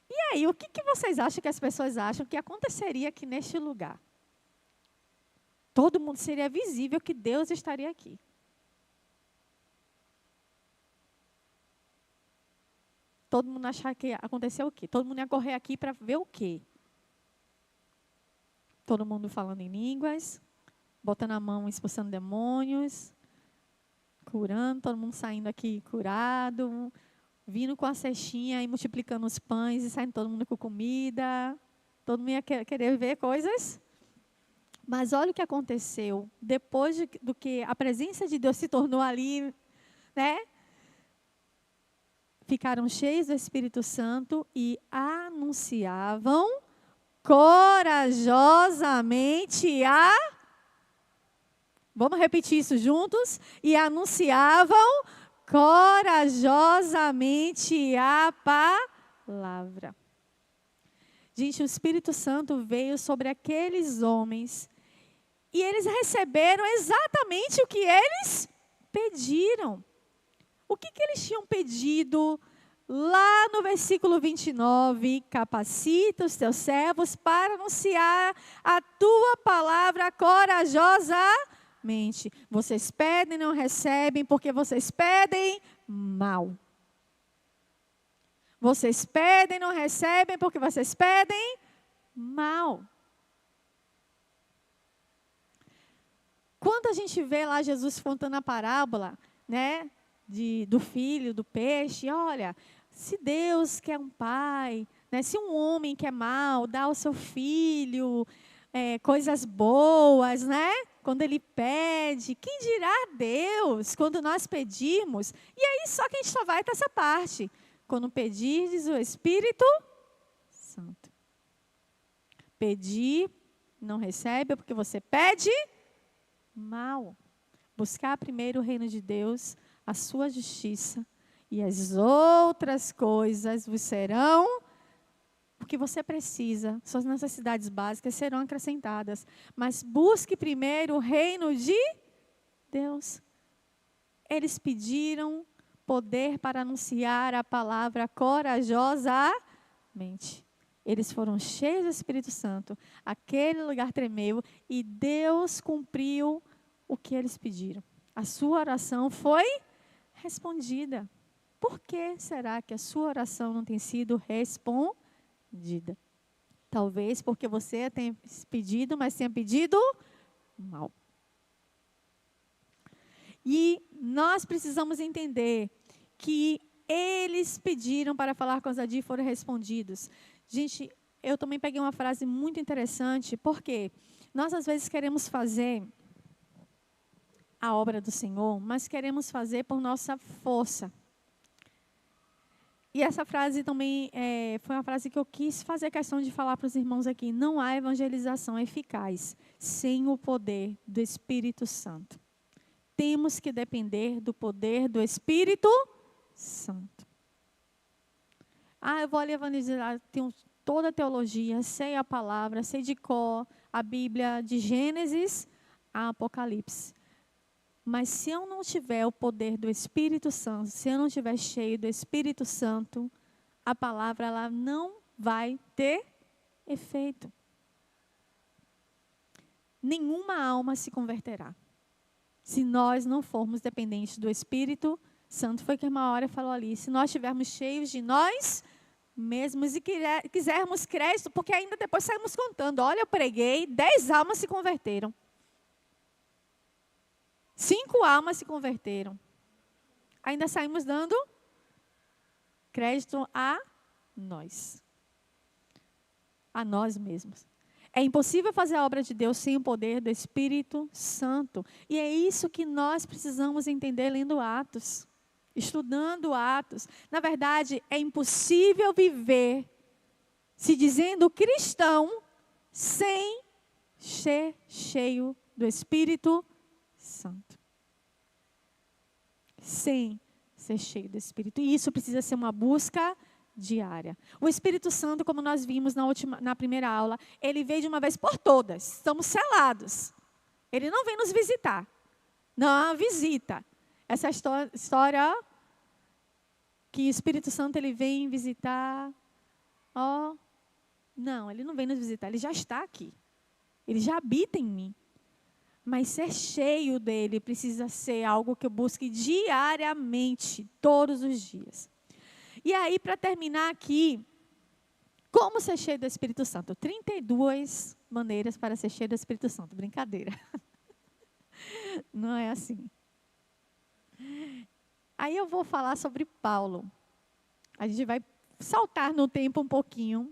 E aí, o que vocês acham que as pessoas acham que aconteceria aqui neste lugar? Todo mundo seria visível que Deus estaria aqui. Todo mundo achar que aconteceu o quê? Todo mundo ia correr aqui para ver o quê? Todo mundo falando em línguas, botando a mão, expulsando demônios, curando, todo mundo saindo aqui curado, vindo com a cestinha e multiplicando os pães e saindo todo mundo com comida. Todo mundo ia querer ver coisas. Mas olha o que aconteceu depois do que a presença de Deus se tornou ali, né? ficaram cheios do Espírito Santo e anunciavam corajosamente a... Vamos repetir isso juntos? E anunciavam corajosamente a palavra. Gente, o Espírito Santo veio sobre aqueles homens e eles receberam exatamente o que eles pediram. O que eles tinham pedido? Lá no versículo 29, capacita os teus servos para anunciar a tua palavra corajosamente. Vocês pedem e não recebem, porque vocês pedem mal. Vocês pedem e não recebem, porque vocês pedem mal. Quando a gente vê lá Jesus contando a parábola, né, do filho, do peixe, olha, se Deus quer um pai, né, se um homem quer mal, dá ao seu filho coisas boas, né? Quando ele pede, quem dirá Deus quando nós pedirmos? E aí só que a gente só vai até essa parte. Quando pedirdes o Espírito Santo. Pedir, não recebe, porque você pede mal. Buscar primeiro o reino de Deus, a sua justiça, e as outras coisas vos serão, porque você precisa, suas necessidades básicas serão acrescentadas. Mas busque primeiro o reino de Deus. Eles pediram poder para anunciar a palavra corajosamente. Eles foram cheios do Espírito Santo. Aquele lugar tremeu e Deus cumpriu o que eles pediram. A sua oração foi respondida. Por que será que a sua oração não tem sido respondida? Talvez porque você tenha pedido, mas tenha pedido mal. E nós precisamos entender que eles pediram para falar com Azadia e foram respondidos. Gente, eu também peguei uma frase muito interessante, porque nós às vezes queremos fazer a obra do Senhor, mas queremos fazer por nossa força. E essa frase também foi uma frase que eu quis fazer questão de falar para os irmãos aqui. Não há evangelização eficaz sem o poder do Espírito Santo. Temos que depender do poder do Espírito Santo. Eu vou ali evangelizar, tenho toda a teologia, sei a palavra, sei de cor, a Bíblia de Gênesis a Apocalipse. Mas se eu não tiver o poder do Espírito Santo, se eu não estiver cheio do Espírito Santo, a palavra ela não vai ter efeito. Nenhuma alma se converterá. Se nós não formos dependentes do Espírito Santo, foi que a irmã Hora falou ali, se nós estivermos cheios de nós mesmos e quisermos crédito, porque ainda depois saímos contando, olha, eu preguei, 10 almas se converteram. 5 almas se converteram. Ainda saímos dando crédito a nós. A nós mesmos. É impossível fazer a obra de Deus sem o poder do Espírito Santo. E é isso que nós precisamos entender lendo Atos. Estudando Atos. Na verdade, é impossível viver se dizendo cristão sem ser cheio do Espírito Santo. Sem ser cheio do Espírito. E isso precisa ser uma busca diária. O Espírito Santo, como nós vimos na primeira aula, ele veio de uma vez por todas. Estamos selados. Ele não vem nos visitar. Não, visita. Essa história que o Espírito Santo ele vem visitar. Não, ele não vem nos visitar. Ele já está aqui. Ele já habita em mim. Mas ser cheio dele precisa ser algo que eu busque diariamente, todos os dias. E aí, para terminar aqui, como ser cheio do Espírito Santo? 32 maneiras para ser cheio do Espírito Santo. Brincadeira. Não é assim. Aí eu vou falar sobre Paulo. A gente vai saltar no tempo um pouquinho.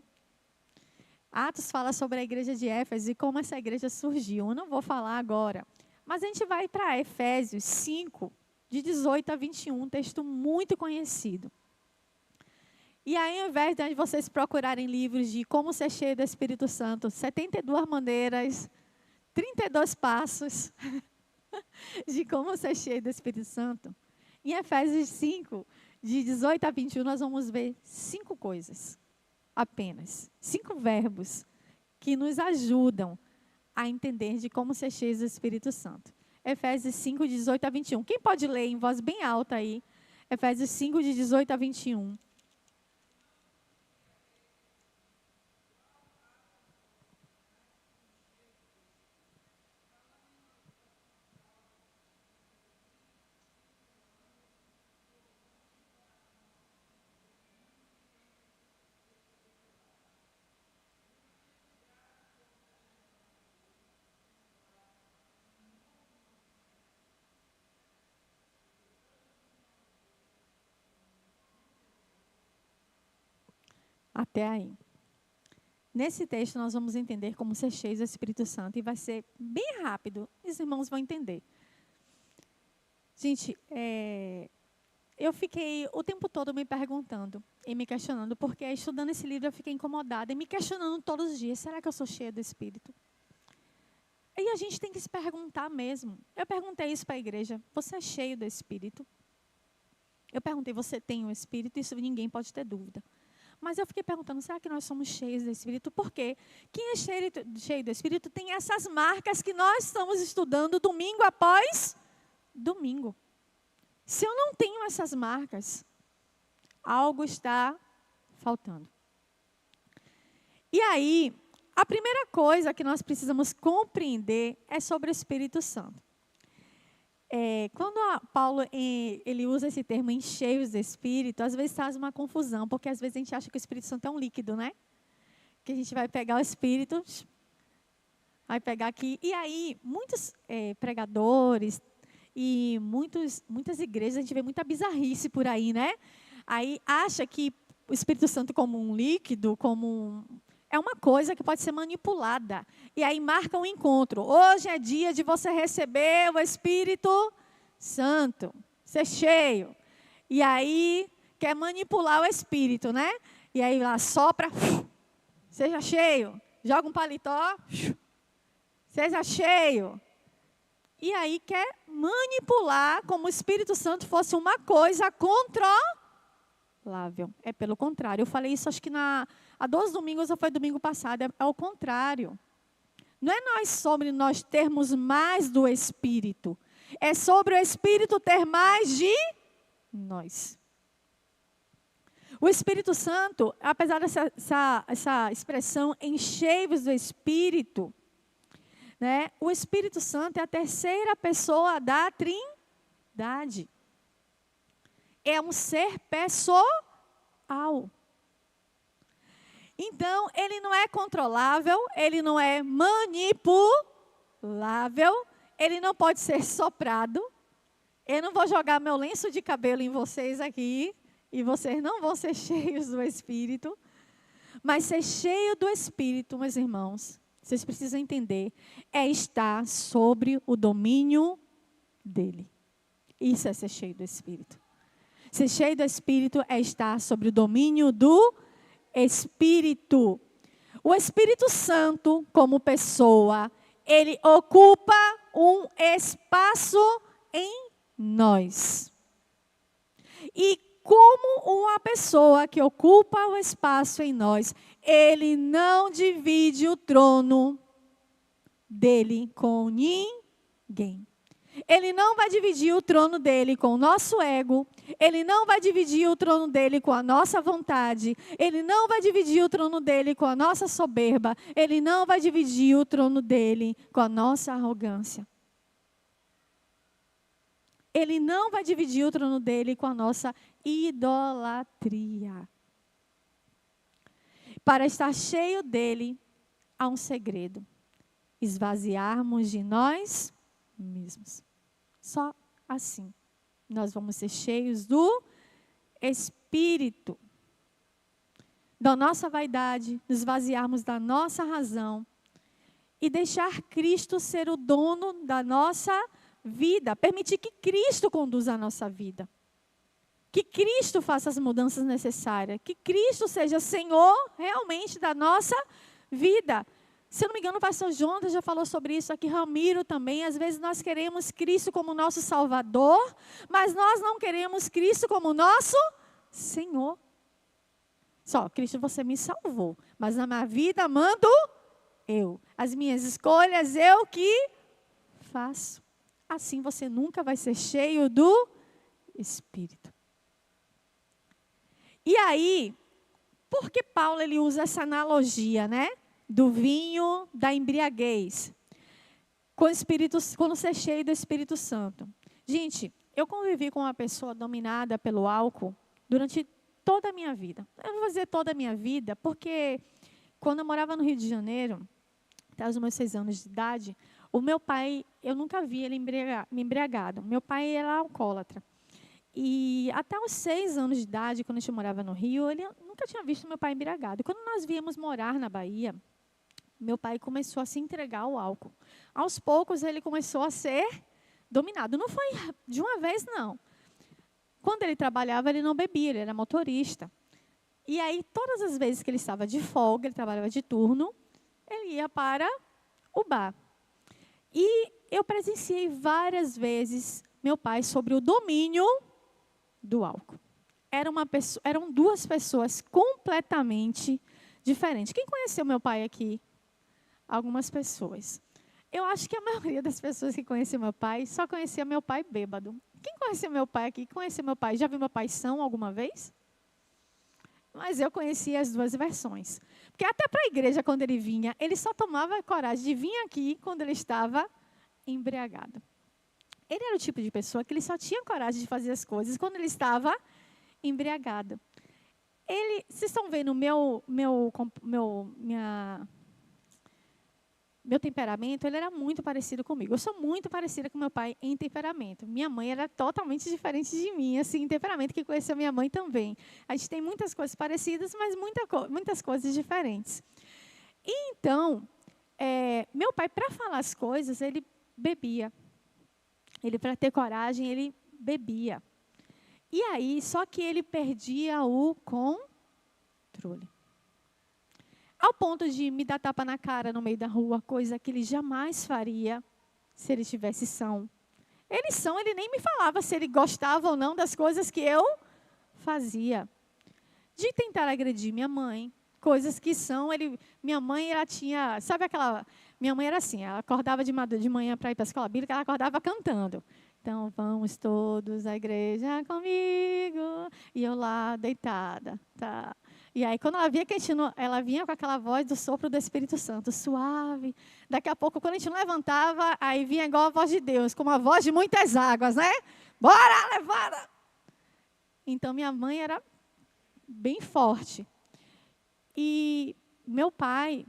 Atos fala sobre a igreja de Éfeso e como essa igreja surgiu. Eu não vou falar agora. Mas a gente vai para Efésios 5, de 18 a 21, um texto muito conhecido. E aí, ao invés de vocês procurarem livros de como ser cheio do Espírito Santo, 72 maneiras, 32 passos de como ser cheio do Espírito Santo, em Efésios 5, de 18 a 21, nós vamos ver 5 coisas, apenas. 5 verbos que nos ajudam a entender de como ser cheios do Espírito Santo. Efésios 5, de 18 a 21. Quem pode ler em voz bem alta aí? Efésios 5, de 18 a 21. Até aí. Nesse texto, nós vamos entender como ser cheios do Espírito Santo. E vai ser bem rápido. Os irmãos vão entender. Gente, eu fiquei o tempo todo me perguntando e me questionando, porque estudando esse livro eu fiquei incomodada e me questionando todos os dias. Será que eu sou cheia do Espírito? E a gente tem que se perguntar mesmo. Eu perguntei isso para a igreja. Você é cheio do Espírito? Eu perguntei, você tem o Espírito? Isso ninguém pode ter dúvida. Mas eu fiquei perguntando, será que nós somos cheios do Espírito? Por quê? Quem é cheio do Espírito tem essas marcas que nós estamos estudando domingo após domingo. Se eu não tenho essas marcas, algo está faltando. E aí, a primeira coisa que nós precisamos compreender é sobre o Espírito Santo. Quando Paulo ele usa esse termo em cheios do Espírito, às vezes faz uma confusão, porque às vezes a gente acha que o Espírito Santo é um líquido, né? Que a gente vai pegar o Espírito, vai pegar aqui. E aí, muitos pregadores e muitas igrejas, a gente vê muita bizarrice por aí, né? Aí acha que o Espírito Santo como um líquido, é uma coisa que pode ser manipulada. E aí marca um encontro. Hoje é dia de você receber o Espírito Santo, ser cheio. E aí quer manipular o Espírito, né? E aí lá sopra, seja cheio. Joga um paletó, seja cheio. E aí quer manipular como o Espírito Santo fosse uma coisa controlável. É pelo contrário. Eu falei isso acho que há 12 domingos ou foi domingo passado. É o contrário. Não é sobre nós termos mais do Espírito. É sobre o Espírito ter mais de nós. O Espírito Santo, apesar dessa expressão enchei-vos do Espírito, né, o Espírito Santo é a terceira pessoa da Trindade. É um ser pessoal. Então, ele não é controlável, ele não é manipulável, ele não pode ser soprado. Eu não vou jogar meu lenço de cabelo em vocês aqui, e vocês não vão ser cheios do Espírito. Mas ser cheio do Espírito, meus irmãos, vocês precisam entender, é estar sobre o domínio dele. Isso é ser cheio do Espírito. Ser cheio do Espírito é estar sobre o domínio do Espírito. O Espírito Santo, como pessoa, ele ocupa um espaço em nós. E como uma pessoa que ocupa o espaço em nós, ele não divide o trono dele com ninguém. Ele não vai dividir o trono dele com o nosso ego. Ele não vai dividir o trono dele com a nossa vontade. Ele não vai dividir o trono dele com a nossa soberba. Ele não vai dividir o trono dele com a nossa arrogância. Ele não vai dividir o trono dele com a nossa idolatria. Para estar cheio dele, há um segredo: esvaziarmos de nós mesmos. Só assim nós vamos ser cheios do Espírito. Da nossa vaidade, nos esvaziarmos da nossa razão e deixar Cristo ser o dono da nossa vida. Permitir que Cristo conduza a nossa vida. Que Cristo faça as mudanças necessárias. Que Cristo seja Senhor realmente da nossa vida. Se eu não me engano, o pastor Jonathan já falou sobre isso aqui, Ramiro também. Às vezes nós queremos Cristo como nosso Salvador, mas nós não queremos Cristo como nosso Senhor. Só, Cristo, você me salvou, mas na minha vida mando eu. As minhas escolhas eu que faço. Assim você nunca vai ser cheio do Espírito. E aí, por que Paulo ele usa essa analogia, né? Do vinho, da embriaguez, quando ser cheio do Espírito Santo. Gente, eu convivi com uma pessoa dominada pelo álcool durante toda a minha vida. Eu não vou dizer toda a minha vida, porque quando eu morava no Rio de Janeiro, até os meus 6 anos de idade, o meu pai, eu nunca vi ele embriagado. Meu pai era alcoólatra. E até os 6 anos de idade, quando a gente morava no Rio, ele nunca tinha visto meu pai embriagado. Quando nós viemos morar na Bahia, meu pai começou a se entregar ao álcool. Aos poucos, ele começou a ser dominado. Não foi de uma vez, não. Quando ele trabalhava, ele não bebia, ele era motorista. E aí, todas as vezes que ele estava de folga, ele trabalhava de turno, ele ia para o bar. E eu presenciei várias vezes meu pai sobre o domínio do álcool. Eram 2 pessoas completamente diferentes. Quem conheceu meu pai aqui? Algumas pessoas. Eu acho que a maioria das pessoas que conheciam meu pai só conhecia meu pai bêbado. Quem conheceu meu pai aqui? Conheceu meu pai? Já viu meu pai são alguma vez? Mas eu conhecia as 2 versões. Porque até para a igreja, quando ele vinha, ele só tomava coragem de vir aqui quando ele estava embriagado. Ele era o tipo de pessoa que ele só tinha coragem de fazer as coisas quando ele estava embriagado. Vocês estão vendo meu temperamento, ele era muito parecido comigo. Eu sou muito parecida com meu pai em temperamento. Minha mãe era totalmente diferente de mim, assim, em temperamento, que conheceu minha mãe também. A gente tem muitas coisas parecidas, mas muitas coisas diferentes. E então, meu pai, para falar as coisas, ele bebia. Ele, para ter coragem, ele bebia. E aí, só que ele perdia o controle. Ao ponto de me dar tapa na cara no meio da rua, coisa que ele jamais faria se ele tivesse são. Ele nem me falava se ele gostava ou não das coisas que eu fazia. De tentar agredir minha mãe, coisas que minha mãe, ela tinha, sabe aquela... Minha mãe era assim, ela acordava de manhã para ir para a escola bíblica, ela acordava cantando. Então, vamos todos à igreja comigo. E eu lá, deitada, tá? E aí, quando ela via que ela vinha com aquela voz do sopro do Espírito Santo, suave. Daqui a pouco, quando a gente não levantava, aí vinha igual a voz de Deus, com uma voz de muitas águas, né? Bora, levanta! Então, minha mãe era bem forte. E meu pai,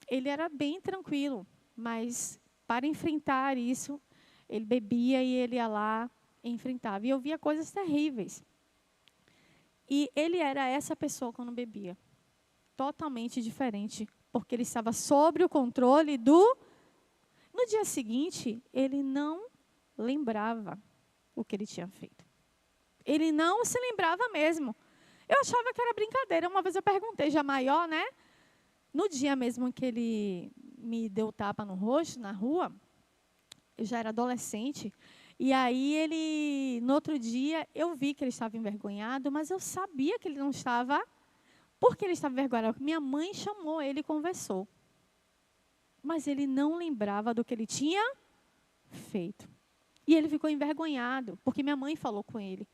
ele era bem tranquilo, mas para enfrentar isso, ele bebia e ele ia lá e enfrentava. E eu via coisas terríveis. E ele era essa pessoa quando bebia. Totalmente diferente, porque ele estava sob o controle do... No dia seguinte, ele não lembrava o que ele tinha feito. Ele não se lembrava mesmo. Eu achava que era brincadeira. Uma vez eu perguntei, já maior, né? No dia mesmo que ele me deu tapa no rosto, na rua, eu já era adolescente, e aí no outro dia, eu vi que ele estava envergonhado, mas eu sabia que ele não estava, porque ele estava envergonhado. Minha mãe chamou ele e conversou. Mas ele não lembrava do que ele tinha feito. E ele ficou envergonhado, porque minha mãe falou com ele.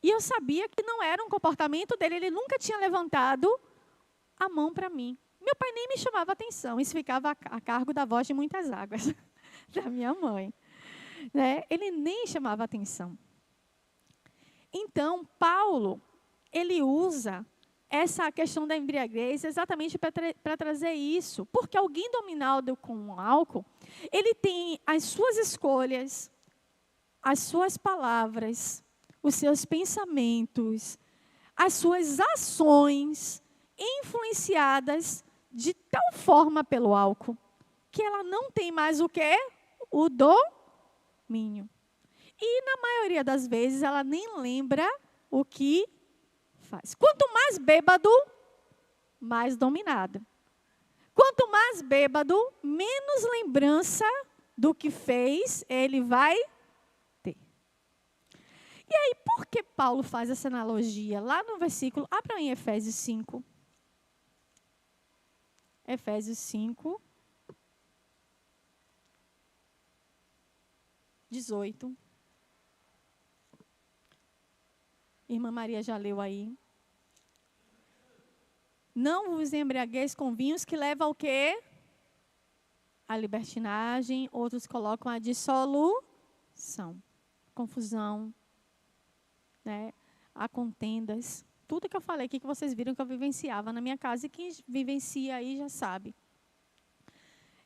E eu sabia que não era um comportamento dele, ele nunca tinha levantado a mão para mim. Meu pai nem me chamava atenção, isso ficava a cargo da voz de muitas águas, da minha mãe. Né? Ele nem chamava atenção. Então, Paulo, ele usa essa questão da embriaguez exatamente para trazer isso. Porque alguém dominado com álcool, ele tem as suas escolhas, as suas palavras, os seus pensamentos, as suas ações influenciadas de tal forma pelo álcool que ela não tem mais o quê? O domínio. E na maioria das vezes ela nem lembra o que faz. Quanto mais bêbado, mais dominado. Quanto mais bêbado, menos lembrança do que fez ele vai ter. E aí, por que Paulo faz essa analogia? Lá no versículo, abra em Efésios 5. Efésios 5, 18. Irmã Maria já leu aí. Não vos embriagueis com vinhos que levam ao quê? A libertinagem. Outros colocam a dissolução. Confusão. Né? A contendas. Tudo que eu falei aqui que vocês viram que eu vivenciava na minha casa. E quem vivencia aí já sabe.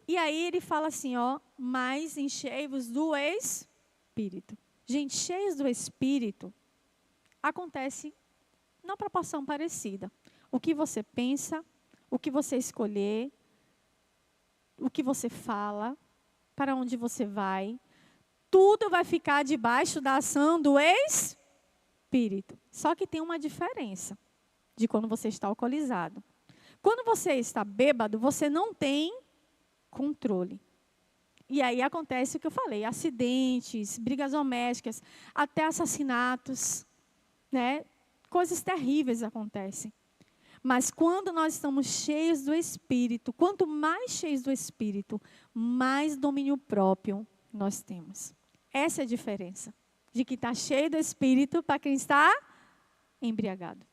E aí ele fala assim, ó. Mas enchei-vos do Espírito. Gente, cheios do Espírito, acontece numa proporção parecida. O que você pensa, o que você escolher, o que você fala, para onde você vai, tudo vai ficar debaixo da ação do Espírito. Só que tem uma diferença de quando você está alcoolizado. Quando você está bêbado, você não tem controle. E aí acontece o que eu falei, acidentes, brigas domésticas, até assassinatos, né? Coisas terríveis acontecem. Mas quando nós estamos cheios do Espírito, quanto mais cheios do Espírito, mais domínio próprio nós temos. Essa é a diferença de quem está cheio do Espírito para quem está embriagado.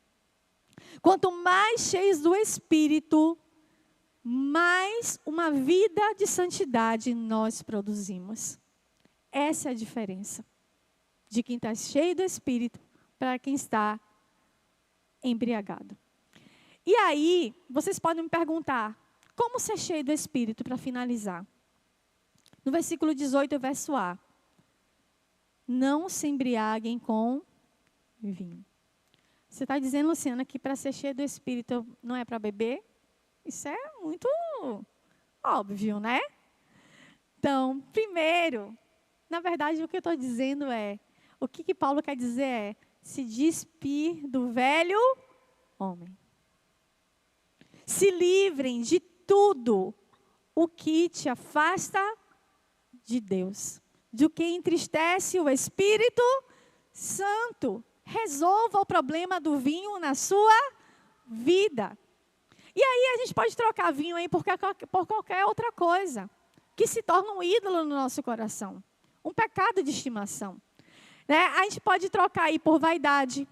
Quanto mais cheios do Espírito, mais uma vida de santidade nós produzimos. Essa é a diferença de quem está cheio do Espírito para quem está embriagado. E aí, vocês podem me perguntar, como ser cheio do Espírito, para finalizar? No versículo 18, verso A. Não se embriaguem com vinho. Você está dizendo, Luciana, que para ser cheio do Espírito não é para beber? Isso é muito óbvio, né? Então, primeiro, na verdade, o que eu estou dizendo é, o que Paulo quer dizer é, se despir do velho homem. Se livrem de tudo o que te afasta de Deus, do que entristece o Espírito Santo. Resolva o problema do vinho na sua vida. E aí a gente pode trocar vinho aí por qualquer outra coisa, que se torna um ídolo no nosso coração, um pecado de estimação. Né? A gente pode trocar aí por vaidade,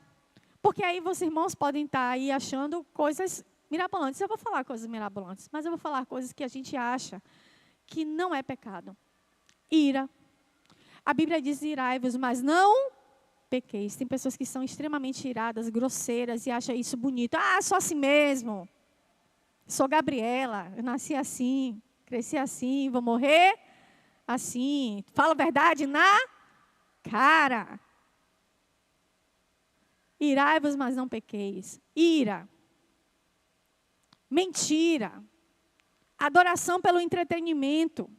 porque aí vocês, irmãos, podem estar aí achando coisas mirabolantes. Eu vou falar coisas mirabolantes, mas eu vou falar coisas que a gente acha que não é pecado. Ira. A Bíblia diz, irai-vos, mas não pequeis. Tem pessoas que são extremamente iradas, grosseiras e acham isso bonito. Ah, sou assim mesmo. Sou Gabriela, eu nasci assim, cresci assim, vou morrer assim. Fala a verdade na cara. Irai-vos, mas não pequeis. Ira. Mentira. Adoração pelo entretenimento.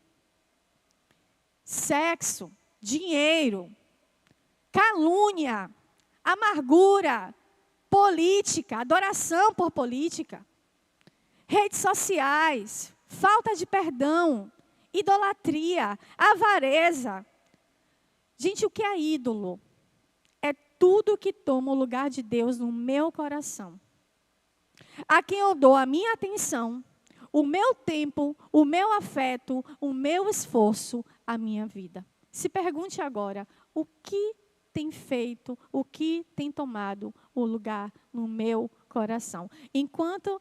Sexo. Dinheiro. Calúnia. Amargura. Política. Adoração por política. Redes sociais. Falta de perdão. Idolatria. Avareza. Gente, o que é ídolo? É tudo que toma o lugar de Deus no meu coração. A quem eu dou a minha atenção, o meu tempo, o meu afeto, o meu esforço, a minha vida. Se pergunte agora, o que tem feito, o que tem tomado o lugar no meu coração? Enquanto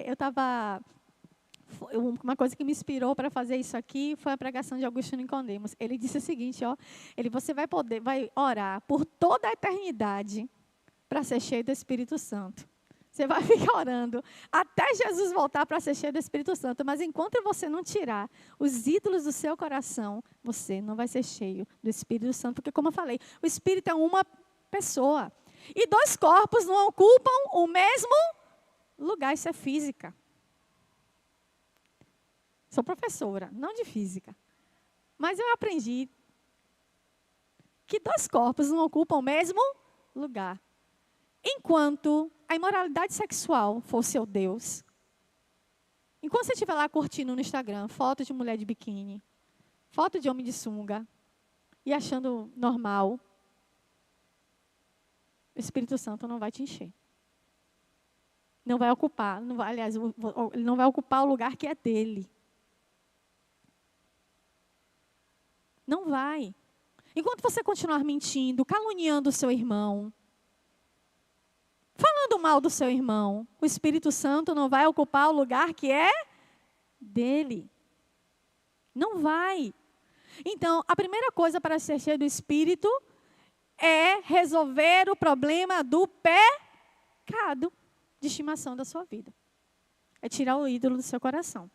eu estava... Uma coisa que me inspirou para fazer isso aqui foi a pregação de Agostinho Nicodemos. Ele disse o seguinte, ó, você vai orar por toda a eternidade para ser cheio do Espírito Santo. Você vai ficar orando até Jesus voltar para ser cheio do Espírito Santo. Mas enquanto você não tirar os ídolos do seu coração, você não vai ser cheio do Espírito Santo. Porque, como eu falei, o Espírito é uma pessoa. E dois corpos não ocupam o mesmo lugar. Isso é física. Sou professora, não de física. Mas eu aprendi que dois corpos não ocupam o mesmo lugar. enquanto a imoralidade sexual for seu Deus, enquanto você estiver lá curtindo no Instagram foto de mulher de biquíni, foto de homem de sunga, e achando normal, o Espírito Santo não vai te encher. Não vai ocupar, ele não vai ocupar o lugar que é dele. Não vai. Enquanto você continuar mentindo, caluniando o seu irmão, falando mal do seu irmão, o Espírito Santo não vai ocupar o lugar que é dele. Não vai. Então, a primeira coisa para ser cheio do Espírito é resolver o problema do pecado de estimação da sua vida. É tirar o ídolo do seu coração.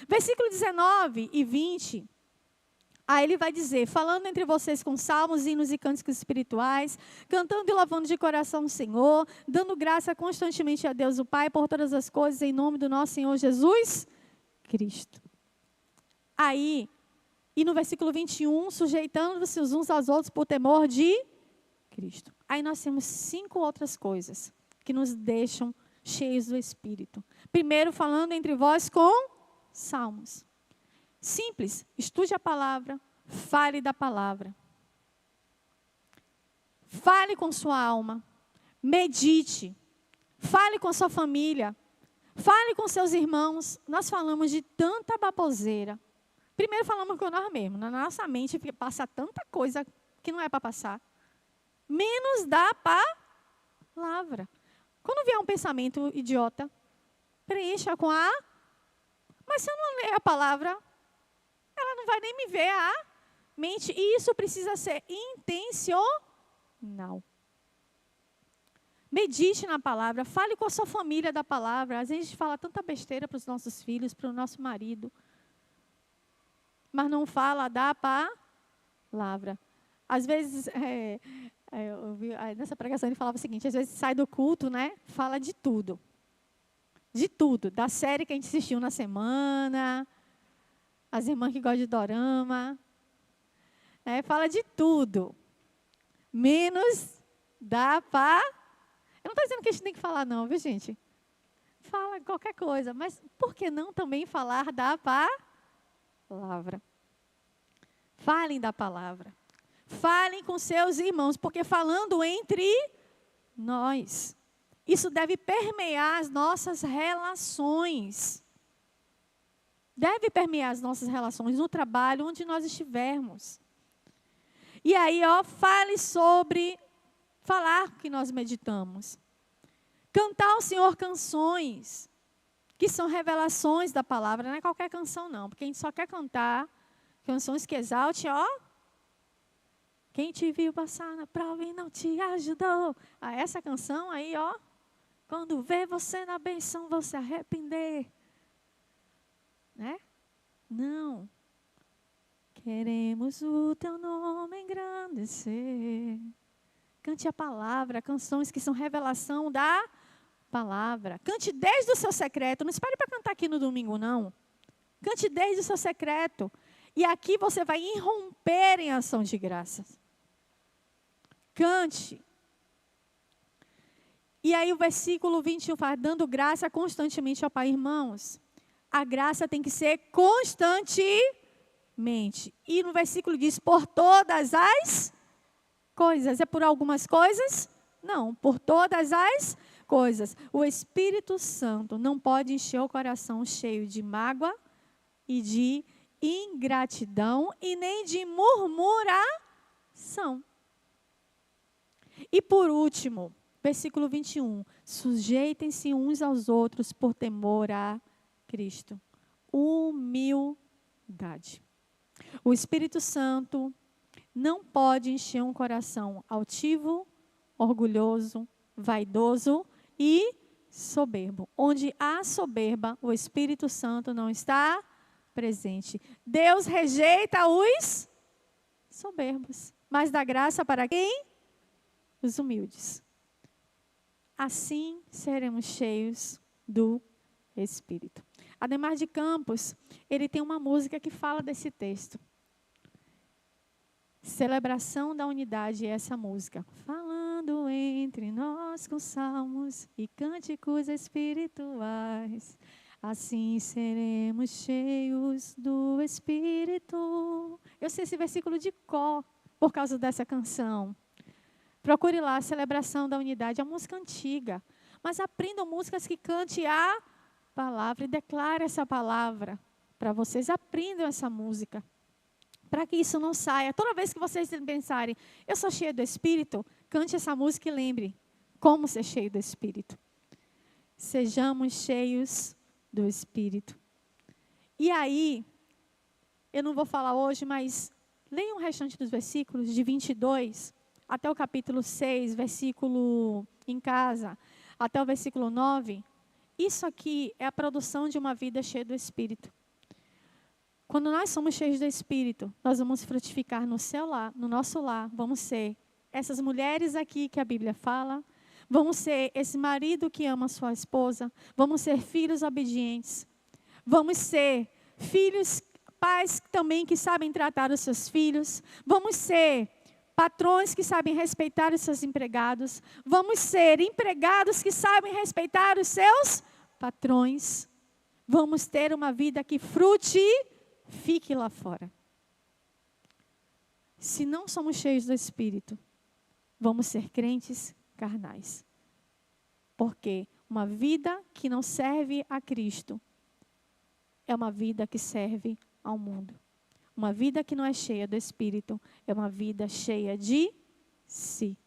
Versículo 19 e 20. Aí ele vai dizer, falando entre vocês com salmos, hinos e cânticos espirituais, cantando e louvando de coração o Senhor, dando graça constantemente a Deus o Pai por todas as coisas, em nome do nosso Senhor Jesus Cristo. Aí, e no versículo 21, sujeitando-se uns aos outros por temor de Cristo. Aí nós temos 5 outras coisas que nos deixam cheios do Espírito. Primeiro, falando entre vós com salmos. Simples, estude a palavra, fale da palavra. Fale com sua alma, medite, fale com sua família, fale com seus irmãos. Nós falamos de tanta baboseira. Primeiro falamos com nós mesmos, na nossa mente passa tanta coisa que não é para passar. Menos da palavra. Quando vier um pensamento idiota, preencha com a... Mas se eu não ler a palavra, ela não vai nem me ver a mente. E isso precisa ser intencional. Medite na palavra, fale com a sua família da palavra. Às vezes a gente fala tanta besteira para os nossos filhos, para o nosso marido, mas não fala da palavra. Às vezes, eu vi, nessa pregação ele falava o seguinte, às vezes sai do culto, né? Fala de tudo. De tudo. Da série que a gente assistiu na semana, as irmãs que gostam de dorama. Fala de tudo. Menos da palavra. Eu não estou dizendo que a gente tem que falar não, viu, gente? Fala qualquer coisa, mas por que não também falar da palavra? Falem da palavra. Falem com seus irmãos, porque falando entre nós, isso deve permear as nossas relações. Deve permear as nossas relações no trabalho, onde nós estivermos. E aí, fale sobre falar que nós meditamos. Cantar ao Senhor canções, que são revelações da palavra. Não é qualquer canção, não, porque a gente só quer cantar canções que exalte, quem te viu passar na prova e não te ajudou. Essa canção aí, quando vê você na benção, vão se arrepender. Né? Não. Queremos o teu nome engrandecer. Cante a palavra, canções que são revelação da palavra. Cante desde o seu secreto. Não espere para cantar aqui no domingo, não. Cante desde o seu secreto. E aqui você vai irromper em ação de graças. Cante. E aí o versículo 21 fala, dando graça constantemente ao Pai. Irmãos, a graça tem que ser constantemente. E no versículo diz, por todas as coisas. É por algumas coisas? Não, por todas as coisas. O Espírito Santo não pode encher o coração cheio de mágoa e de ingratidão e nem de murmuração. E por último, versículo 21. Sujeitem-se uns aos outros por temor a Cristo. Humildade. O Espírito Santo não pode encher um coração altivo, orgulhoso, vaidoso e soberbo. Onde há soberba, o Espírito Santo não está presente. Deus rejeita os soberbos, mas dá graça para quem? Os humildes. Assim seremos cheios do Espírito. Ademar de Campos, ele tem uma música que fala desse texto. Celebração da unidade é essa música. Falando reinando entre nós com salmos e cânticos espirituais. Assim seremos cheios do Espírito. Eu sei esse versículo de cor por causa dessa canção. Procure lá a celebração da unidade, a música antiga. Mas aprendam músicas que cante a palavra e declare essa palavra para vocês. Aprendam essa música, para que isso não saia. Toda vez que vocês pensarem, eu sou cheia do Espírito, cante essa música e lembre como ser cheio do Espírito. Sejamos cheios do Espírito. E aí, eu não vou falar hoje, mas leiam o restante dos versículos, de 22 até o capítulo 6, versículo em casa, até o versículo 9. Isso aqui é a produção de uma vida cheia do Espírito. Quando nós somos cheios do Espírito, nós vamos frutificar no seu lar, no nosso lar. Vamos ser essas mulheres aqui que a Bíblia fala. Vamos ser esse marido que ama a sua esposa. Vamos ser filhos obedientes. Vamos ser filhos, pais também que sabem tratar os seus filhos. Vamos ser patrões que sabem respeitar os seus empregados. Vamos ser empregados que sabem respeitar os seus patrões. Vamos ter uma vida que frutifique lá fora. Se não somos cheios do Espírito, vamos ser crentes carnais. Porque uma vida que não serve a Cristo é uma vida que serve ao mundo. Uma vida que não é cheia do Espírito é uma vida cheia de si.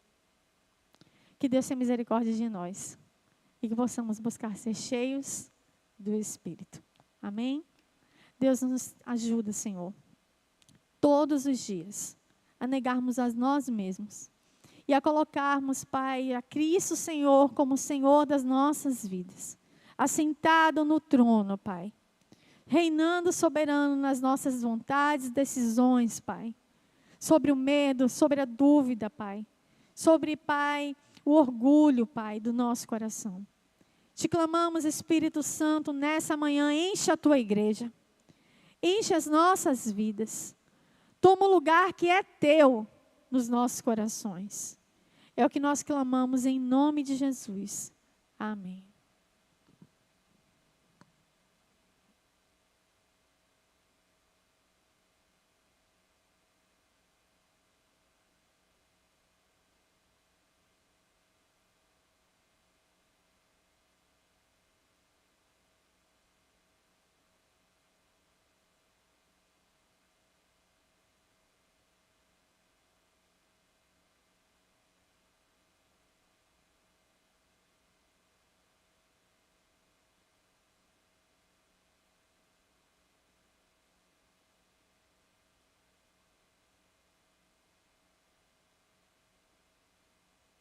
Que Deus tenha misericórdia de nós e que possamos buscar ser cheios do Espírito. Amém? Deus nos ajuda, Senhor, todos os dias, a negarmos a nós mesmos e a colocarmos, Pai, a Cristo, Senhor, como Senhor das nossas vidas, assentado no trono, Pai, reinando soberano nas nossas vontades e decisões, Pai, sobre o medo, sobre a dúvida, Pai, sobre, Pai, o orgulho, Pai, do nosso coração. Te clamamos, Espírito Santo, nessa manhã, enche a tua igreja, enche as nossas vidas, toma o lugar que é teu nos nossos corações. É o que nós clamamos em nome de Jesus. Amém.